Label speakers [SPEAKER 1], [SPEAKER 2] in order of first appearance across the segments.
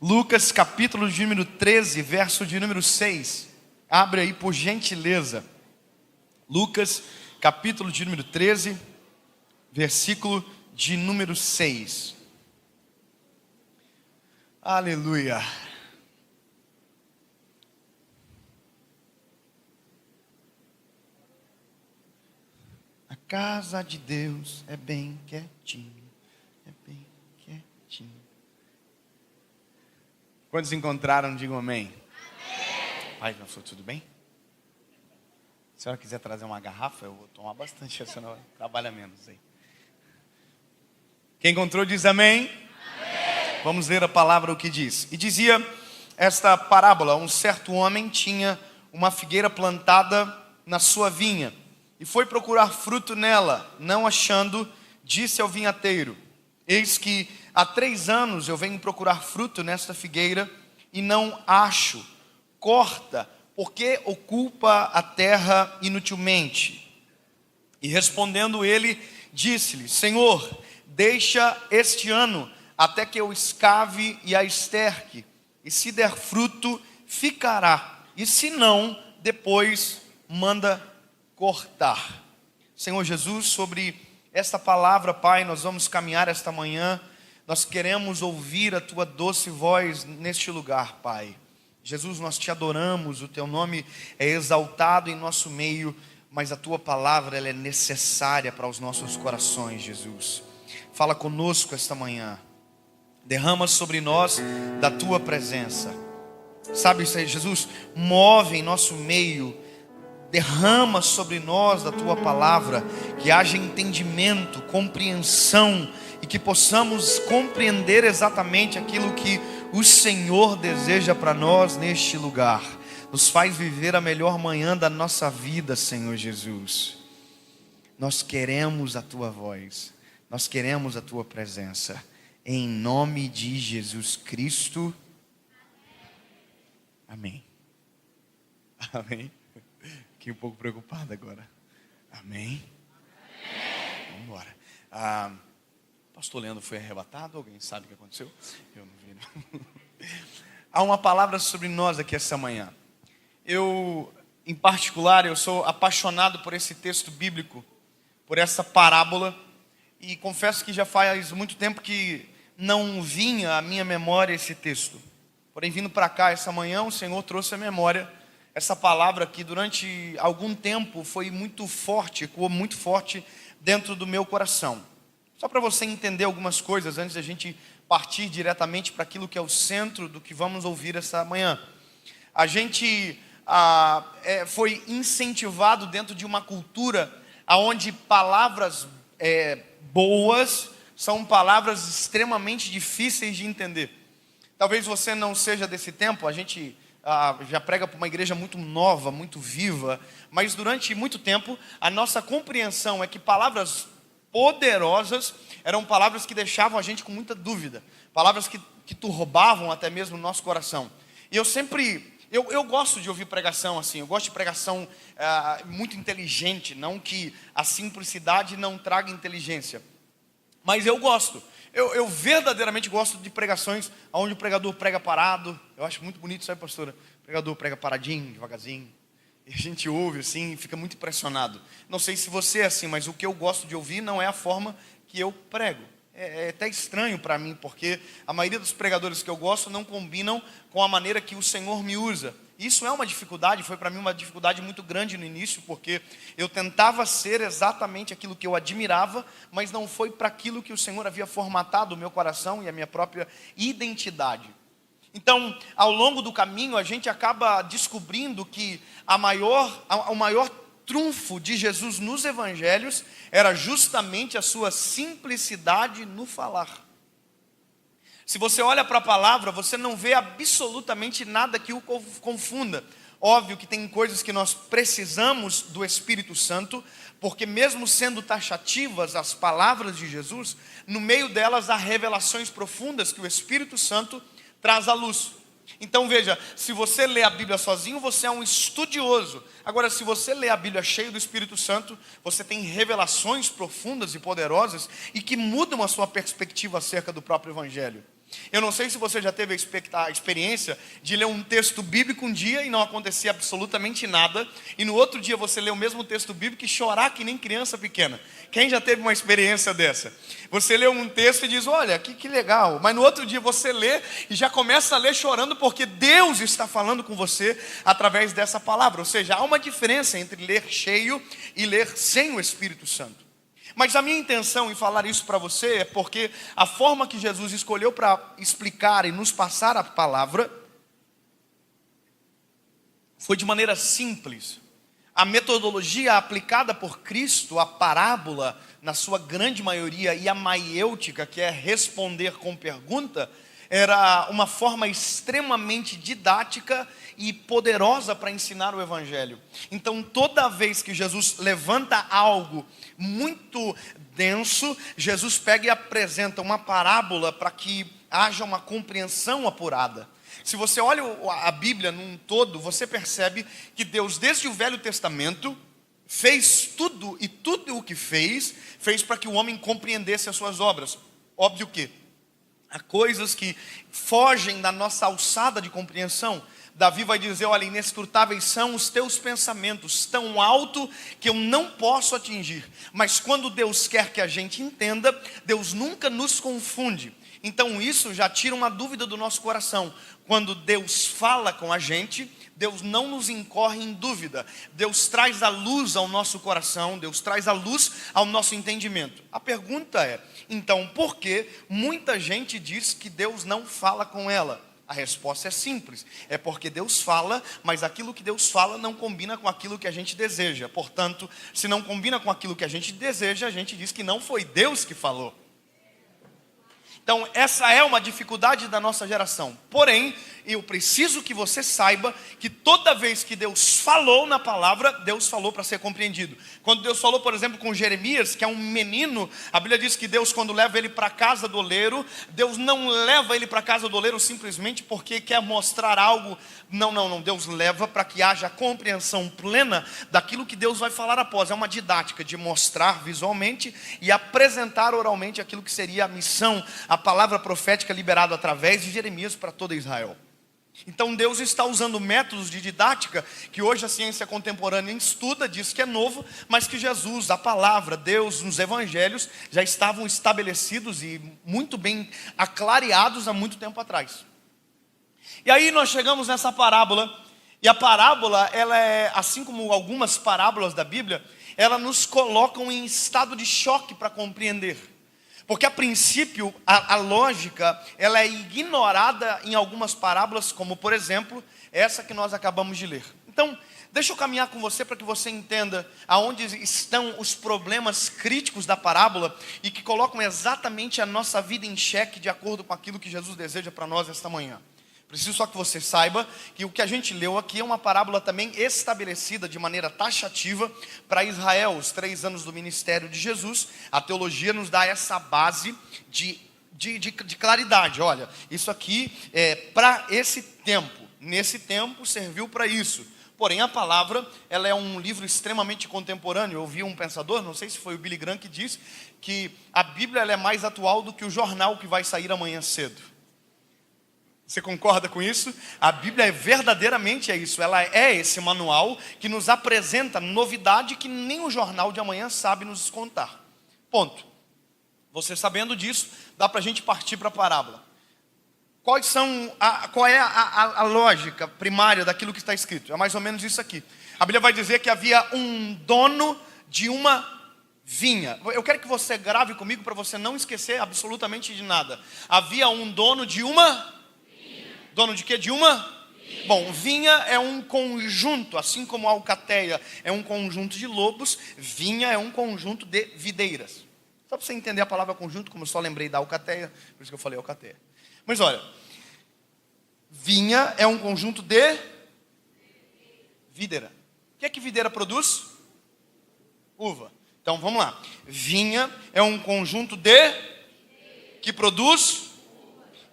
[SPEAKER 1] Lucas capítulo de número 13, verso de número 6. Abre aí por gentileza. Lucas capítulo de número 13, versículo de número 6. Aleluia. A casa de Deus é bem quietinho, é bem quietinho. Quantos encontraram, digam amém. Amém. Pai, pastor, tudo bem? Se a senhora quiser trazer uma garrafa, eu vou tomar bastante, a senhora trabalha menos aí. Quem encontrou diz amém. Amém. Vamos ler a palavra, o que diz. E dizia esta parábola: um certo homem tinha uma figueira plantada na sua vinha, e foi procurar fruto nela, não achando, disse ao vinhateiro: eis que há 3 anos eu venho procurar fruto nesta figueira, e não acho. Corta, porque ocupa a terra inutilmente. E respondendo ele, disse-lhe: Senhor, deixa este ano, até que eu escave e a esterque, e se der fruto, ficará, e se não, depois manda cortar. Senhor Jesus, sobre esta palavra, Pai, nós vamos caminhar esta manhã. Nós queremos ouvir a Tua doce voz neste lugar, Pai. Jesus, nós Te adoramos, o Teu nome é exaltado em nosso meio, mas a Tua palavra ela é necessária para os nossos corações, Jesus. Fala conosco esta manhã. Derrama sobre nós da Tua presença. Sabe, Jesus, move em nosso meio. Derrama sobre nós da Tua palavra, que haja entendimento, compreensão, e que possamos compreender exatamente aquilo que o Senhor deseja para nós neste lugar. Nos faz viver a melhor manhã da nossa vida, Senhor Jesus. Nós queremos a Tua voz, nós queremos a Tua presença, em nome de Jesus Cristo. Amém. Amém. Fiquei um pouco preocupado agora. Amém? Amém. Vamos embora. O pastor Leandro foi arrebatado? Alguém sabe o que aconteceu? Eu não vi, não. Há uma palavra sobre nós aqui essa manhã. Eu, em particular, eu sou apaixonado por esse texto bíblico, por essa parábola, e confesso que já faz muito tempo que não vinha à minha memória esse texto. Porém, vindo para cá essa manhã, o Senhor trouxe à memória essa palavra que durante algum tempo foi muito forte, ecoou muito forte dentro do meu coração. Só para você entender algumas coisas antes da gente partir diretamente para aquilo que é o centro do que vamos ouvir essa manhã. A gente foi incentivado dentro de uma cultura onde palavras boas são palavras extremamente difíceis de entender. Talvez você não seja desse tempo, a gente já prega para uma igreja muito nova, muito viva, mas durante muito tempo a nossa compreensão é que palavras poderosas eram palavras que deixavam a gente com muita dúvida, palavras que turbavam até mesmo o nosso coração. E eu gosto de ouvir pregação assim, eu gosto de pregação muito inteligente, não que a simplicidade não traga inteligência, mas eu gosto. Eu verdadeiramente gosto de pregações onde o pregador prega parado. Eu acho muito bonito isso aí, pastora. O pregador prega paradinho, devagarzinho. E a gente ouve assim e fica muito impressionado. Não sei se você é assim, mas o que eu gosto de ouvir não é a forma que eu prego. É até estranho para mim, porque a maioria dos pregadores que eu gosto não combinam com a maneira que o Senhor me usa. Isso é uma dificuldade, foi para mim uma dificuldade muito grande no início, porque eu tentava ser exatamente aquilo que eu admirava, mas não foi para aquilo que o Senhor havia formatado o meu coração e a minha própria identidade. Então, ao longo do caminho, a gente acaba descobrindo que o maior trunfo de Jesus nos evangelhos era justamente a sua simplicidade no falar. Se você olha para a palavra, você não vê absolutamente nada que o confunda. Óbvio que tem coisas que nós precisamos do Espírito Santo, porque mesmo sendo taxativas as palavras de Jesus, no meio delas há revelações profundas que o Espírito Santo traz à luz. Então veja, se você lê a Bíblia sozinho, você é um estudioso. Agora, se você lê a Bíblia cheio do Espírito Santo, você tem revelações profundas e poderosas e que mudam a sua perspectiva acerca do próprio Evangelho. Eu não sei se você já teve a experiência de ler um texto bíblico um dia e não acontecer absolutamente nada, e no outro dia você lê o mesmo texto bíblico e chorar que nem criança pequena. Quem já teve uma experiência dessa? Você lê um texto e diz, olha, que legal, mas no outro dia você lê e já começa a ler chorando porque Deus está falando com você através dessa palavra. Ou seja, há uma diferença entre ler cheio e ler sem o Espírito Santo. Mas a minha intenção em falar isso para você é porque a forma que Jesus escolheu para explicar e nos passar a palavra foi de maneira simples. A metodologia aplicada por Cristo, a parábola, na sua grande maioria, e a maiêutica, que é responder com pergunta, era uma forma extremamente didática e poderosa para ensinar o Evangelho. Então, toda vez que Jesus levanta algo muito denso, Jesus pega e apresenta uma parábola para que haja uma compreensão apurada. Se você olha a Bíblia num todo, você percebe que Deus, desde o Velho Testamento, fez tudo, e tudo o que fez para que o homem compreendesse as suas obras. Óbvio que há coisas que fogem da nossa alçada de compreensão. Davi vai dizer, olha, inescrutáveis são os teus pensamentos, tão alto que eu não posso atingir. Mas quando Deus quer que a gente entenda, Deus nunca nos confunde. Então isso já tira uma dúvida do nosso coração. Quando Deus fala com a gente, Deus não nos incorre em dúvida. Deus traz a luz ao nosso coração, Deus traz a luz ao nosso entendimento. A pergunta é, então, por que muita gente diz que Deus não fala com ela? A resposta é simples, é porque Deus fala, mas aquilo que Deus fala não combina com aquilo que a gente deseja. Portanto, se não combina com aquilo que a gente deseja, a gente diz que não foi Deus que falou. Então, essa é uma dificuldade da nossa geração. Porém, eu preciso que você saiba que toda vez que Deus falou na palavra, Deus falou para ser compreendido. Quando Deus falou, por exemplo, com Jeremias, que é um menino, a Bíblia diz que Deus, quando leva ele para a casa do oleiro, Deus não leva ele para a casa do oleiro simplesmente porque quer mostrar algo. Não. Deus leva para que haja compreensão plena daquilo que Deus vai falar após. É uma didática de mostrar visualmente e apresentar oralmente aquilo que seria a missão, a palavra profética liberada através de Jeremias para toda Israel. Então Deus está usando métodos de didática que hoje a ciência contemporânea estuda, diz que é novo, mas que Jesus, a palavra, Deus, nos evangelhos já estavam estabelecidos e muito bem aclareados há muito tempo atrás. E aí nós chegamos nessa parábola, e a parábola, ela é, assim como algumas parábolas da Bíblia, ela nos colocam em estado de choque para compreender. Porque a princípio, a lógica, ela é ignorada em algumas parábolas, como por exemplo, essa que nós acabamos de ler. Então, deixa eu caminhar com você para que você entenda aonde estão os problemas críticos da parábola e que colocam exatamente a nossa vida em xeque de acordo com aquilo que Jesus deseja para nós esta manhã. Preciso só que você saiba que o que a gente leu aqui é uma parábola também estabelecida de maneira taxativa para Israel, os 3 anos do ministério de Jesus. A teologia nos dá essa base de claridade. Olha, isso aqui é para esse tempo, nesse tempo serviu para isso. Porém, a palavra, ela é um livro extremamente contemporâneo. Eu ouvi um pensador, não sei se foi o Billy Graham, que disse que a Bíblia ela é mais atual do que o jornal que vai sair amanhã cedo. Você concorda com isso? A Bíblia é verdadeiramente isso. Ela é esse manual que nos apresenta novidade que nem o jornal de amanhã sabe nos contar. Ponto. Você sabendo disso, dá para a gente partir para a parábola. Qual é a lógica primária daquilo que está escrito? É mais ou menos isso aqui. A Bíblia vai dizer que havia um dono de uma vinha. Eu quero que você grave comigo para você não esquecer absolutamente de nada. Havia um dono de uma... Dono de quê? De uma? Vinha. Bom, vinha é um conjunto, assim como a alcateia é um conjunto de lobos, vinha é um conjunto de videiras. Só para você entender a palavra conjunto, como eu só lembrei da alcateia, por isso que eu falei alcateia. Mas olha, vinha é um conjunto de videira. O que é que videira produz? Uva. Então vamos lá. Vinha é um conjunto de que produz.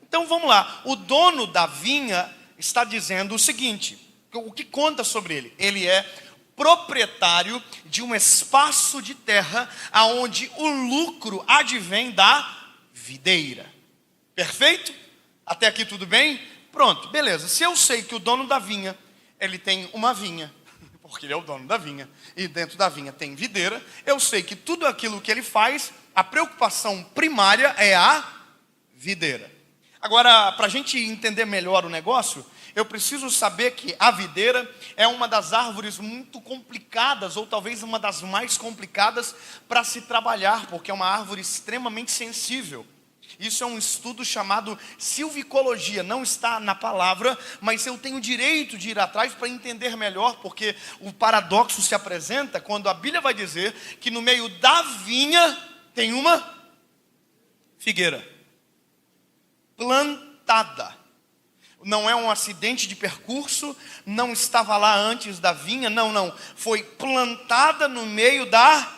[SPEAKER 1] Então vamos lá, o dono da vinha está dizendo o seguinte, o que conta sobre ele? Ele é proprietário de um espaço de terra aonde o lucro advém da videira. Perfeito? Até aqui tudo bem? Pronto, beleza. Se eu sei que o dono da vinha, ele tem uma vinha, porque ele é o dono da vinha, e dentro da vinha tem videira, eu sei que tudo aquilo que ele faz, a preocupação primária é a videira. Agora, para a gente entender melhor o negócio, eu preciso saber que a videira é uma das árvores muito complicadas, ou talvez uma das mais complicadas para se trabalhar, porque é uma árvore extremamente sensível. Isso é um estudo chamado silvicologia, não está na palavra, mas eu tenho direito de ir atrás para entender melhor, porque o paradoxo se apresenta quando a Bíblia vai dizer que no meio da vinha tem uma figueira plantada. Não é um acidente de percurso, não estava lá antes da vinha, não, foi plantada no meio da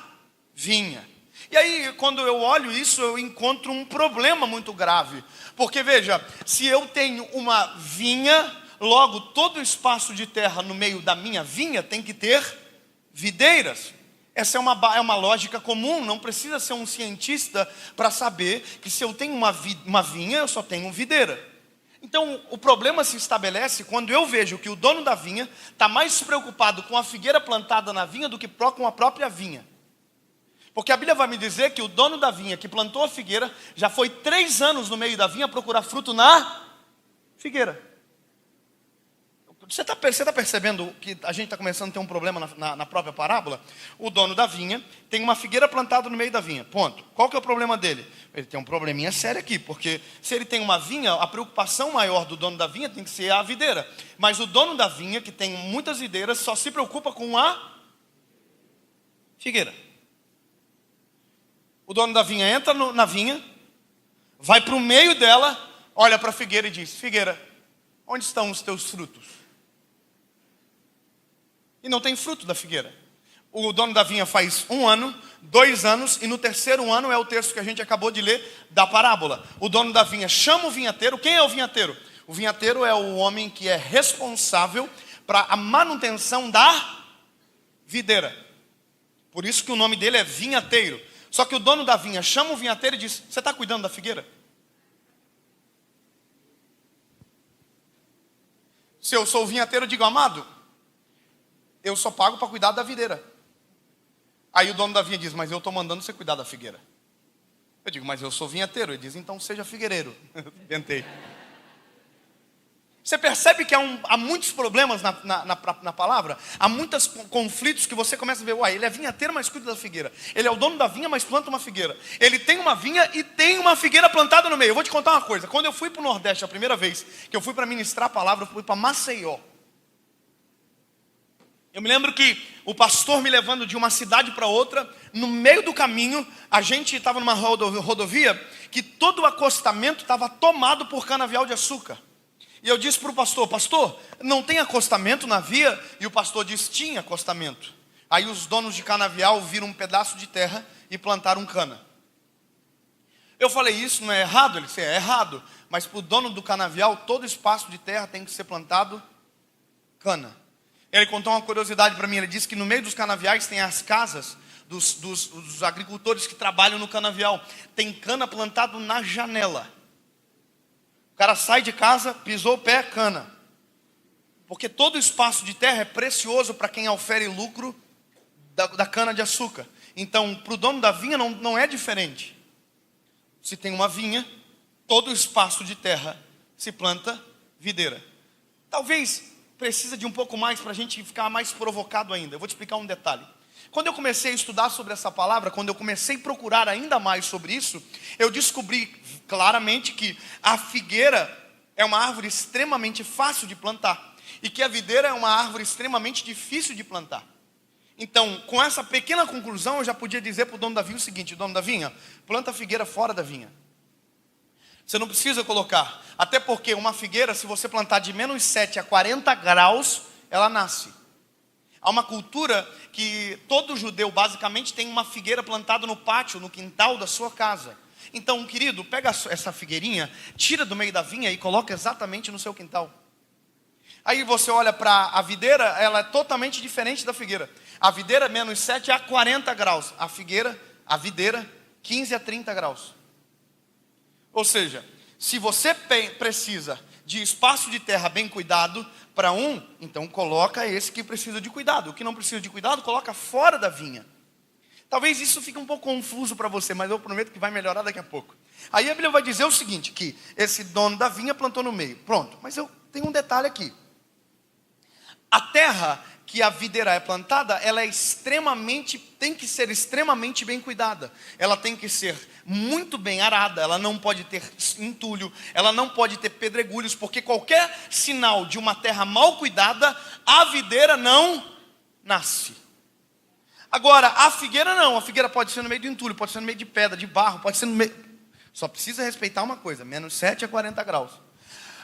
[SPEAKER 1] vinha. E aí, quando eu olho isso, eu encontro um problema muito grave. Porque, veja, se eu tenho uma vinha, logo todo o espaço de terra no meio da minha vinha tem que ter videiras. Essa é uma lógica comum, não precisa ser um cientista para saber que se eu tenho uma vinha, eu só tenho videira. Então, o problema se estabelece quando eu vejo que o dono da vinha está mais preocupado com a figueira plantada na vinha do que com a própria vinha. Porque a Bíblia vai me dizer que o dono da vinha que plantou a figueira já foi 3 anos no meio da vinha procurar fruto na figueira. Você está percebendo que a gente está começando a ter um problema na própria parábola? O dono da vinha tem uma figueira plantada no meio da vinha, ponto. Qual que é o problema dele? Ele tem um probleminha sério aqui, porque se ele tem uma vinha, a preocupação maior do dono da vinha tem que ser a videira. Mas o dono da vinha, que tem muitas videiras, só se preocupa com a figueira. O dono da vinha entra na vinha, vai para o meio dela, olha para a figueira e diz: figueira, onde estão os teus frutos? E não tem fruto da figueira. O dono da vinha faz 1 ano, 2 anos, e no 3º ano é o texto que a gente acabou de ler da parábola. O dono da vinha chama o vinhateiro. Quem é o vinhateiro? O vinhateiro é o homem que é responsável para a manutenção da videira. Por isso que o nome dele é vinhateiro. Só que o dono da vinha chama o vinhateiro e diz: você está cuidando da figueira? Se eu sou o vinhateiro, eu digo: amado, eu só pago para cuidar da videira. Aí o dono da vinha diz: mas eu estou mandando você cuidar da figueira. Eu digo: mas eu sou vinhateiro. Ele diz: então seja figueireiro. Tentei. Você percebe que há muitos problemas na palavra? Há muitos conflitos que você começa a ver: uai, ele é vinhateiro, mas cuida da figueira. Ele é o dono da vinha, mas planta uma figueira. Ele tem uma vinha e tem uma figueira plantada no meio. Eu vou te contar uma coisa. Quando eu fui para o Nordeste a primeira vez que eu fui para ministrar a palavra, eu fui para Maceió. Eu me lembro que o pastor me levando de uma cidade para outra, no meio do caminho, a gente estava numa rodovia que todo o acostamento estava tomado por canavial de açúcar. E eu disse para o pastor: pastor, não tem acostamento na via? E o pastor disse: tinha acostamento. Aí os donos de canavial viram um pedaço de terra e plantaram cana. Eu falei: isso não é errado? Ele disse: é errado, mas para o dono do canavial, todo espaço de terra tem que ser plantado cana. Ele contou uma curiosidade para mim. Ele disse que no meio dos canaviais tem as casas dos agricultores que trabalham no canavial. Tem cana plantado na janela. O cara sai de casa, pisou o pé, cana. Porque todo espaço de terra é precioso para quem ofere lucro da cana de açúcar. Então, para o dono da vinha não é diferente. Se tem uma vinha, todo espaço de terra se planta videira. Talvez precisa de um pouco mais para a gente ficar mais provocado ainda. Eu vou te explicar um detalhe. Quando eu comecei a estudar sobre essa palavra, quando eu comecei a procurar ainda mais sobre isso, eu descobri claramente que a figueira é uma árvore extremamente fácil de plantar e que a videira é uma árvore extremamente difícil de plantar. Então, com essa pequena conclusão, eu já podia dizer para o dono da vinha o seguinte: dono da vinha, planta a figueira fora da vinha. Você não precisa colocar, até porque uma figueira, se você plantar de -7 a 40 graus, ela nasce. Há uma cultura que todo judeu basicamente tem uma figueira plantada no pátio, no quintal da sua casa. Então, querido, pega essa figueirinha, tira do meio da vinha e coloca exatamente no seu quintal. Aí você olha para a videira, ela é totalmente diferente da figueira. A videira é -7 a 40 graus. A videira, 15 a 30 graus. Ou seja, Se você precisa de espaço de terra bem cuidado para então coloca esse que precisa de cuidado. O que não precisa de cuidado, coloca fora da vinha. Talvez isso fique um pouco confuso para você, mas eu prometo que vai melhorar daqui a pouco. Aí a Bíblia vai dizer o seguinte, que esse dono da vinha plantou no meio. Pronto, mas eu tenho um detalhe aqui. A terra que a videira é plantada, ela tem que ser extremamente bem cuidada. Ela tem que ser muito bem arada, ela não pode ter entulho, ela não pode ter pedregulhos, porque qualquer sinal de uma terra mal cuidada, a videira não nasce. Agora, a figueira não, a figueira pode ser no meio do entulho, pode ser no meio de pedra, de barro, pode ser no meio... Só precisa respeitar uma coisa, menos 7 a 40 graus.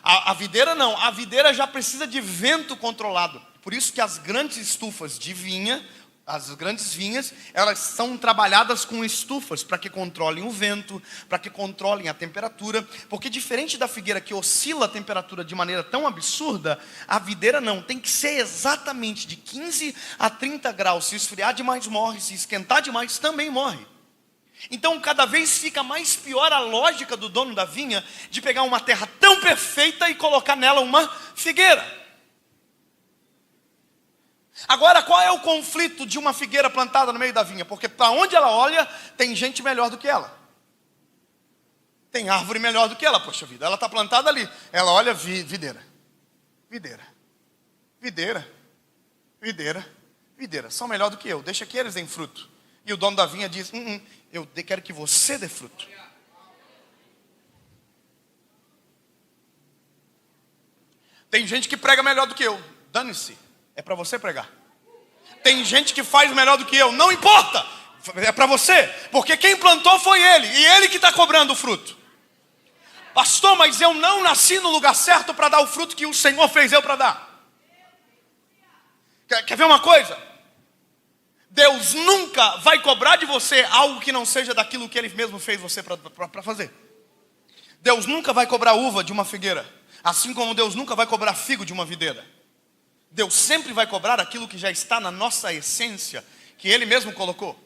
[SPEAKER 1] A videira não, a videira já precisa de vento controlado. Por isso que as grandes estufas de vinha, as grandes vinhas, elas são trabalhadas com estufas para que controlem o vento, para que controlem a temperatura. Porque diferente da figueira que oscila a temperatura de maneira tão absurda, a videira não, tem que ser exatamente de 15 a 30 graus. Se esfriar demais morre, se esquentar demais também morre. Então cada vez fica mais pior a lógica do dono da vinha de pegar uma terra tão perfeita e colocar nela uma figueira. Agora, qual é o conflito de uma figueira plantada no meio da vinha? Porque para onde ela olha, tem gente melhor do que ela. Tem árvore melhor do que ela, poxa vida. Ela está plantada ali. Ela olha, videira. Videira. Videira. Videira. Videira. São melhor do que eu. Deixa que eles deem fruto. E o dono da vinha diz, eu quero que você dê fruto. Tem gente que prega melhor do que eu. Dane-se. É para você pregar. Tem gente que faz melhor do que eu. Não importa. É para você. Porque quem plantou foi ele. E ele que está cobrando o fruto. Pastor, mas eu não nasci no lugar certo para dar o fruto que o Senhor fez eu para dar. Quer ver uma coisa? Deus nunca vai cobrar de você algo que não seja daquilo que Ele mesmo fez você para fazer. Deus nunca vai cobrar uva de uma figueira. Assim como Deus nunca vai cobrar figo de uma videira. Deus sempre vai cobrar aquilo que já está na nossa essência, que Ele mesmo colocou.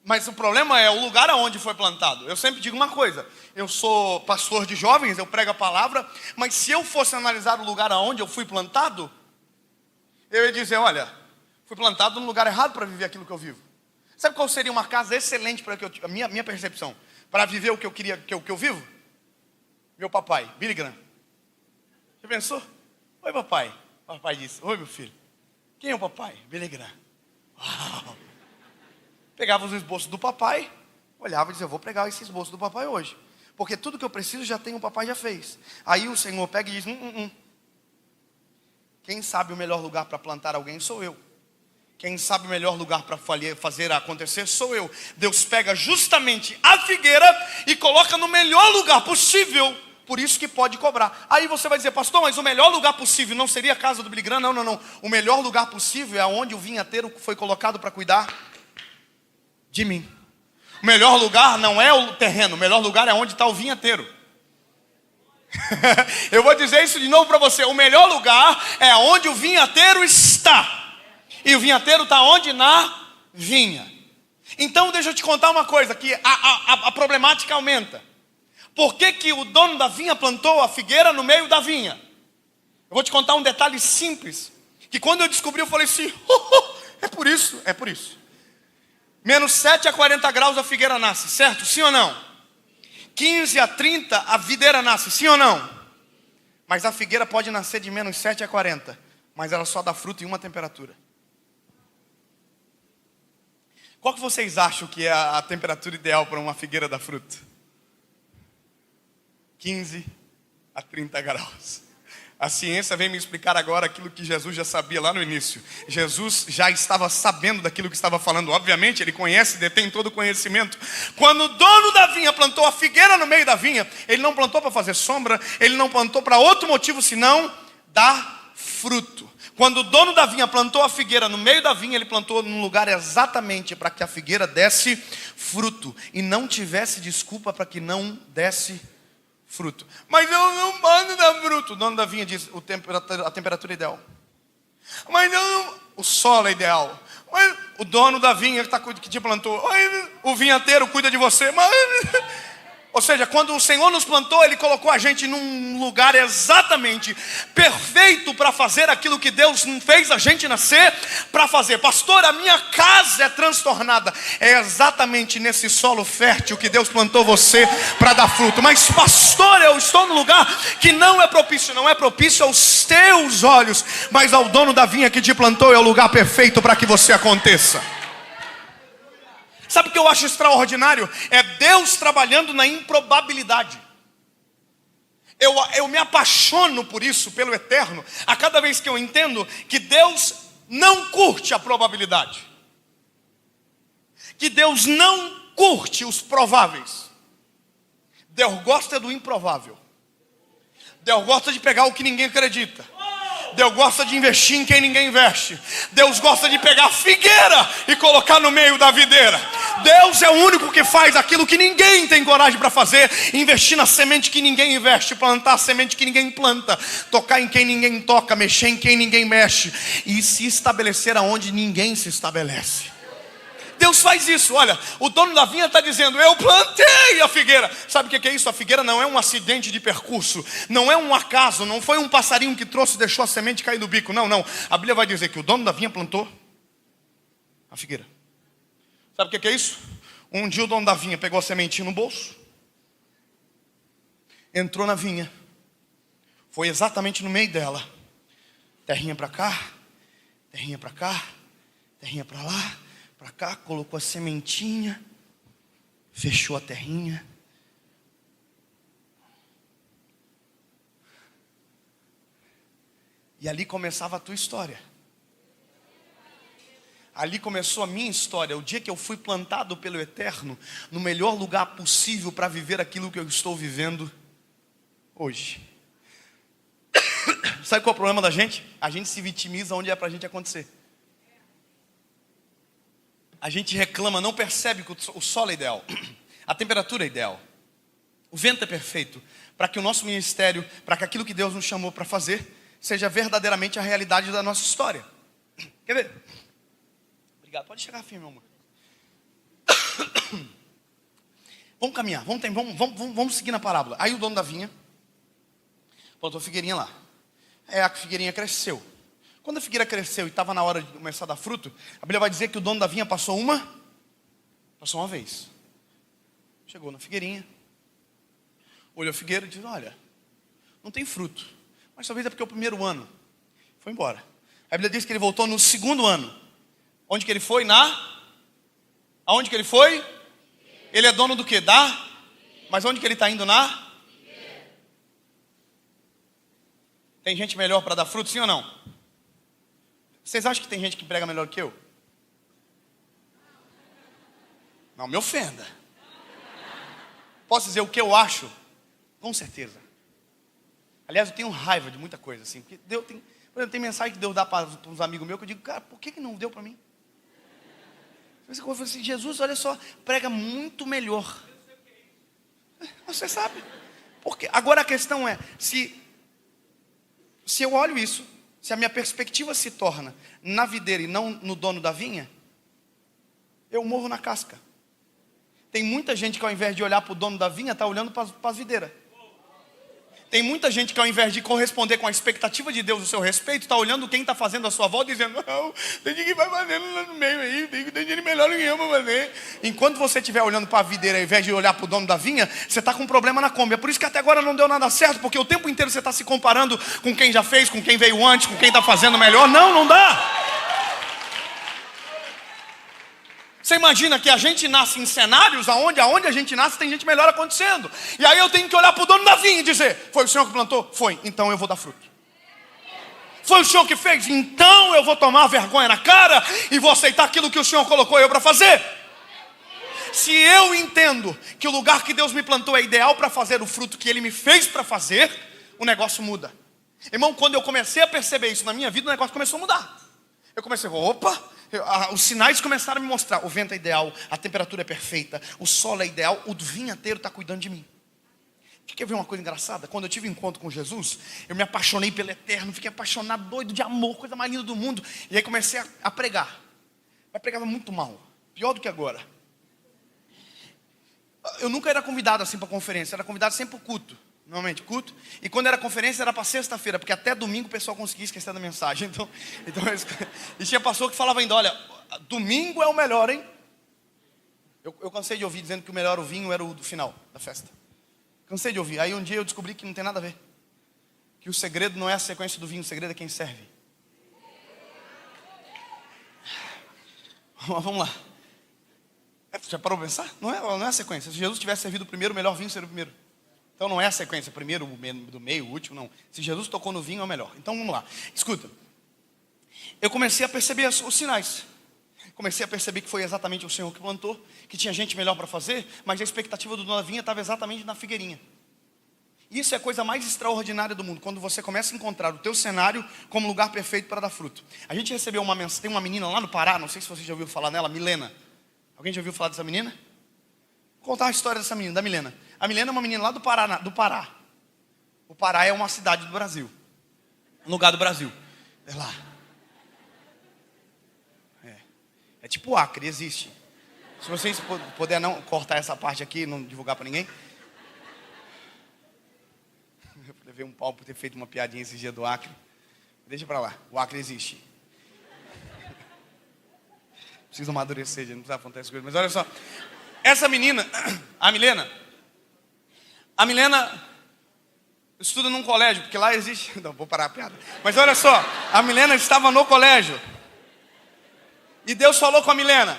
[SPEAKER 1] Mas o problema é o lugar aonde foi plantado. Eu sempre digo uma coisa, eu sou pastor de jovens, eu prego a palavra, mas se eu fosse analisar o lugar aonde eu fui plantado, eu ia dizer, olha, fui plantado no lugar errado para viver aquilo que eu vivo. Sabe qual seria uma casa excelente para a minha percepção, para viver o que eu queria, que eu vivo? Meu papai, Billy Graham. Já pensou? Oi, papai. Papai disse, oi, meu filho. Quem é o papai? Billy Graham. Uau. Pegava os esboços do papai, olhava e dizia, eu vou pregar esse esboço do papai hoje. Porque tudo que eu preciso já tem, o papai já fez. Aí o Senhor pega e diz, Quem sabe o melhor lugar para plantar alguém sou eu. Quem sabe o melhor lugar para fazer acontecer sou eu. Deus pega justamente a figueira e coloca no melhor lugar possível. Por isso que pode cobrar. Aí você vai dizer, pastor, mas o melhor lugar possível não seria a casa do Billy Graham? Não. O melhor lugar possível é onde o vinhateiro foi colocado para cuidar de mim. O melhor lugar não é o terreno. O melhor lugar é onde está o vinhateiro. Eu vou dizer isso de novo para você. O melhor lugar é onde o vinhateiro está. E o vinhateiro está onde? Na vinha. Então deixa eu te contar uma coisa, que a problemática aumenta. Por que o dono da vinha plantou a figueira no meio da vinha? Eu vou te contar um detalhe simples, que quando eu descobri eu falei assim, é por isso. Menos 7 a 40 graus a figueira nasce, certo? Sim ou não? 15 a 30 a videira nasce, sim ou não? Mas a figueira pode nascer de menos 7 a 40, mas ela só dá fruto em uma temperatura. Qual que vocês acham que é a temperatura ideal para uma figueira dar fruto? 15 a 30 graus. A ciência vem me explicar agora aquilo que Jesus já sabia lá no início. Jesus já estava sabendo daquilo que estava falando. Obviamente, ele conhece, detém todo o conhecimento. Quando o dono da vinha plantou a figueira no meio da vinha, ele não plantou para fazer sombra, ele não plantou para outro motivo senão dar fruto. Quando o dono da vinha plantou a figueira no meio da vinha, ele plantou num lugar exatamente para que a figueira desse fruto e não tivesse desculpa para que não desse fruto. Mas eu não mando dar fruto. O dono da vinha diz a temperatura ideal. Mas o solo é ideal. Mas o dono da vinha que te plantou, o vinhateiro cuida de você. Mas Ou seja, quando o Senhor nos plantou, Ele colocou a gente num lugar exatamente perfeito para fazer aquilo que Deus fez a gente nascer para fazer. Pastor, a minha casa é transtornada. É exatamente nesse solo fértil que Deus plantou você para dar fruto. Mas pastor, eu estou num lugar que não é propício. Não é propício aos teus olhos, mas ao dono da vinha que te plantou é o lugar perfeito para que você aconteça. Sabe o que eu acho extraordinário? É Deus trabalhando na improbabilidade. Eu me apaixono por isso, pelo eterno, a cada vez que eu entendo que Deus não curte a probabilidade. Que Deus não curte os prováveis. Deus gosta do improvável. Deus gosta de pegar o que ninguém acredita. Deus gosta de investir em quem ninguém investe. Deus gosta de pegar a figueira e colocar no meio da videira. Deus é o único que faz aquilo que ninguém tem coragem para fazer. Investir na semente que ninguém investe. Plantar a semente que ninguém planta. Tocar em quem ninguém toca. Mexer em quem ninguém mexe. E se estabelecer aonde ninguém se estabelece. Deus faz isso. Olha, o dono da vinha está dizendo: eu plantei a figueira. Sabe o que é isso? A figueira não é um acidente de percurso. Não é um acaso. Não foi um passarinho que trouxe e deixou a semente cair no bico. Não, não. A Bíblia vai dizer que o dono da vinha plantou a figueira. Sabe o que é isso? Um dia o dono da vinha pegou a sementinha no bolso, entrou na vinha, foi exatamente no meio dela. Terrinha para cá, terrinha para cá, terrinha para lá, para cá, colocou a sementinha, fechou a terrinha. E ali começava a tua história. Ali começou a minha história. O dia que eu fui plantado pelo Eterno no melhor lugar possível para viver aquilo que eu estou vivendo hoje. Sabe qual é o problema da gente? A gente se vitimiza onde é para a gente acontecer. A gente reclama, não percebe que o solo é ideal, a temperatura é ideal, o vento é perfeito, para que o nosso ministério, para que aquilo que Deus nos chamou para fazer, seja verdadeiramente a realidade da nossa história. Quer ver? Obrigado, pode chegar firme, meu amor. Vamos caminhar, vamos seguir na parábola. Aí o dono da vinha plantou a figueirinha lá. A figueirinha cresceu. Quando a figueira cresceu e estava na hora de começar a dar fruto, a Bíblia vai dizer que o dono da vinha passou uma vez. Chegou na figueirinha, olhou a figueira e disse: olha, não tem fruto, mas talvez é porque é o primeiro ano. Foi embora. A Bíblia diz que ele voltou no segundo ano. Onde que ele foi? Aonde que ele foi? Ele é dono do que? Mas onde que ele está indo? Tem gente melhor para dar fruto, sim ou não? Vocês acham que tem gente que prega melhor que eu? Não me ofenda. Posso dizer o que eu acho? Com certeza. Aliás, eu tenho raiva de muita coisa assim. Porque Deus tem, por exemplo, tem mensagem que Deus dá para uns amigos meus que eu digo: cara, por que não deu para mim? Eu falo assim: Jesus, olha só, prega muito melhor. Você sabe. Porque agora a questão é, se eu olho isso, se a minha perspectiva se torna na videira e não no dono da vinha, eu morro na casca. Tem muita gente que ao invés de olhar para o dono da vinha, está olhando para as videiras. Tem muita gente que ao invés de corresponder com a expectativa de Deus no seu respeito, está olhando quem está fazendo a sua volta e dizendo: não, tem gente que vai fazendo lá no meio aí, tem gente melhor do que eu para fazer. Enquanto você estiver olhando para a videira ao invés de olhar para o dono da vinha, você está com um problema na Kombi. É por isso que até agora não deu nada certo, porque o tempo inteiro você está se comparando com quem já fez, com quem veio antes, com quem está fazendo melhor. Não dá. Você imagina que a gente nasce em cenários aonde a gente nasce tem gente melhor acontecendo. E aí eu tenho que olhar para o dono da vinha e dizer: foi o Senhor que plantou? Foi, então eu vou dar fruto. Foi o Senhor que fez? Então eu vou tomar vergonha na cara e vou aceitar aquilo que o Senhor colocou eu para fazer. Se eu entendo que o lugar que Deus me plantou é ideal para fazer o fruto que Ele me fez para fazer, o negócio muda. Irmão, quando eu comecei a perceber isso na minha vida, o negócio começou a mudar. Eu comecei: opa, os sinais começaram a me mostrar: o vento é ideal, a temperatura é perfeita, o solo é ideal, o vinhateiro está cuidando de mim. Quer ver uma coisa engraçada? Quando eu tive um encontro com Jesus, eu me apaixonei pelo Eterno, fiquei apaixonado, doido de amor, coisa mais linda do mundo. E aí comecei a pregar. Mas pregava muito mal, pior do que agora. Eu nunca era convidado assim para conferência, era convidado sempre para culto. Normalmente culto. E quando era conferência era para sexta-feira, porque até domingo o pessoal conseguia esquecer da mensagem. Então e tinha pastor que falava ainda, olha, domingo é o melhor, hein? Eu cansei de ouvir dizendo que o melhor o vinho era o do final da festa. Cansei de ouvir. Aí um dia eu descobri que não tem nada a ver. Que o segredo não é a sequência do vinho, o segredo é quem serve. Vamos lá. Já parou para pensar? Não é a sequência. Se Jesus tivesse servido o primeiro, o melhor vinho seria o primeiro. Então não é a sequência, primeiro, do meio, o último, não. Se Jesus tocou no vinho, é o melhor. Então vamos lá. Escuta. Eu comecei a perceber os sinais. Comecei a perceber que foi exatamente o Senhor que plantou, que tinha gente melhor para fazer, mas a expectativa do dono da vinha estava exatamente na figueirinha. Isso é a coisa mais extraordinária do mundo, quando você começa a encontrar o teu cenário como lugar perfeito para dar fruto. A gente recebeu uma mensagem, tem uma menina lá no Pará, não sei se você já ouviu falar nela, Milena. Alguém já ouviu falar dessa menina? Vou contar a história dessa menina, da Milena. A Milena é uma menina lá do Pará. O Pará é uma cidade do Brasil. Um lugar do Brasil. É lá. É tipo o Acre, existe. Se vocês puderem não cortar essa parte aqui e não divulgar para ninguém. Eu levei um pau por ter feito uma piadinha esse dia do Acre. Deixa para lá, o Acre existe. Preciso amadurecer, gente, não precisa apontar essas coisas. Mas olha só, essa menina, a Milena estuda num colégio, porque lá existe... Não, vou parar a piada. Mas olha só, a Milena estava no colégio. E Deus falou com a Milena.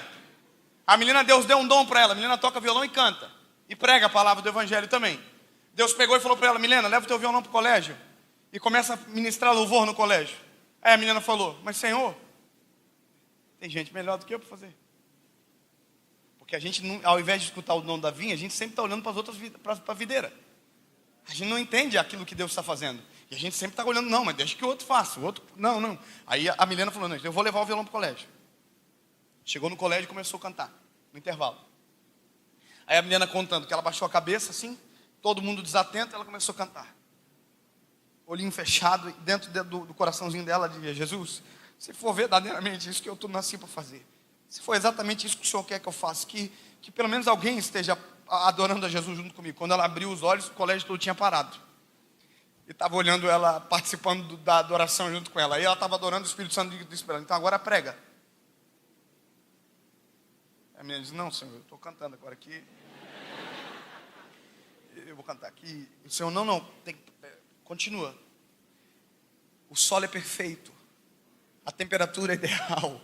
[SPEAKER 1] A Milena, Deus deu um dom para ela. A Milena toca violão e canta. E prega a palavra do evangelho também. Deus pegou e falou para ela, Milena, leva o teu violão para o colégio. E começa a ministrar louvor no colégio. Aí a Milena falou, mas Senhor, tem gente melhor do que eu para fazer. Porque a gente, ao invés de escutar o dom da vinha, a gente sempre está olhando para as outras, para a videira. A gente não entende aquilo que Deus está fazendo. E a gente sempre está olhando, não, mas deixa que o outro faça. O outro, não. Aí a Milena falou, não, eu vou levar o violão para o colégio. Chegou no colégio e começou a cantar, no intervalo. Aí a menina contando que ela baixou a cabeça assim, todo mundo desatento, ela começou a cantar. Olhinho fechado, e dentro do coraçãozinho dela dizia, Jesus, se for verdadeiramente isso que eu nasci para fazer, se for exatamente isso que o Senhor quer que eu faça, que pelo menos alguém esteja adorando a Jesus junto comigo. Quando ela abriu os olhos, o colégio todo tinha parado. E estava olhando ela, participando da adoração junto com ela. Aí ela estava adorando o Espírito Santo esperando. Então agora prega. A menina diz, não, Senhor, eu estou cantando agora aqui. Eu vou cantar aqui. O Senhor, não, continua. O solo é perfeito. A temperatura é ideal.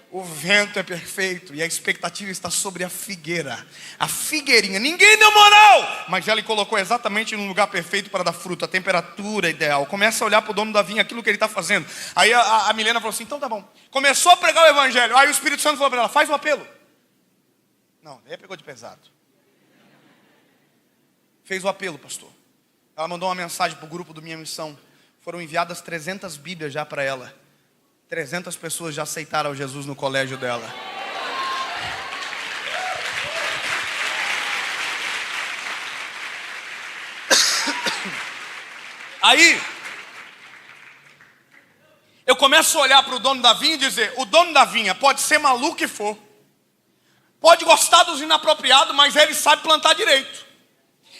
[SPEAKER 1] O vento é perfeito. E a expectativa está sobre a figueira. A figueirinha. Ninguém deu moral. Mas ela colocou exatamente no lugar perfeito para dar fruto. A temperatura é ideal. Começa a olhar para o dono da vinha, aquilo que ele está fazendo. Aí a Milena falou assim, então tá bom. Começou a pregar o evangelho. Aí o Espírito Santo falou para ela, faz o apelo. Não, aí pegou de pesado. Fez o apelo, pastor. Ela mandou uma mensagem para o grupo do Minha Missão. Foram enviadas 300 Bíblias já para ela. 300 pessoas já aceitaram Jesus no colégio dela. Aí, eu começo a olhar para o dono da vinha e dizer, o dono da vinha pode ser maluco que for. Pode gostar dos inapropriados, mas ele sabe plantar direito.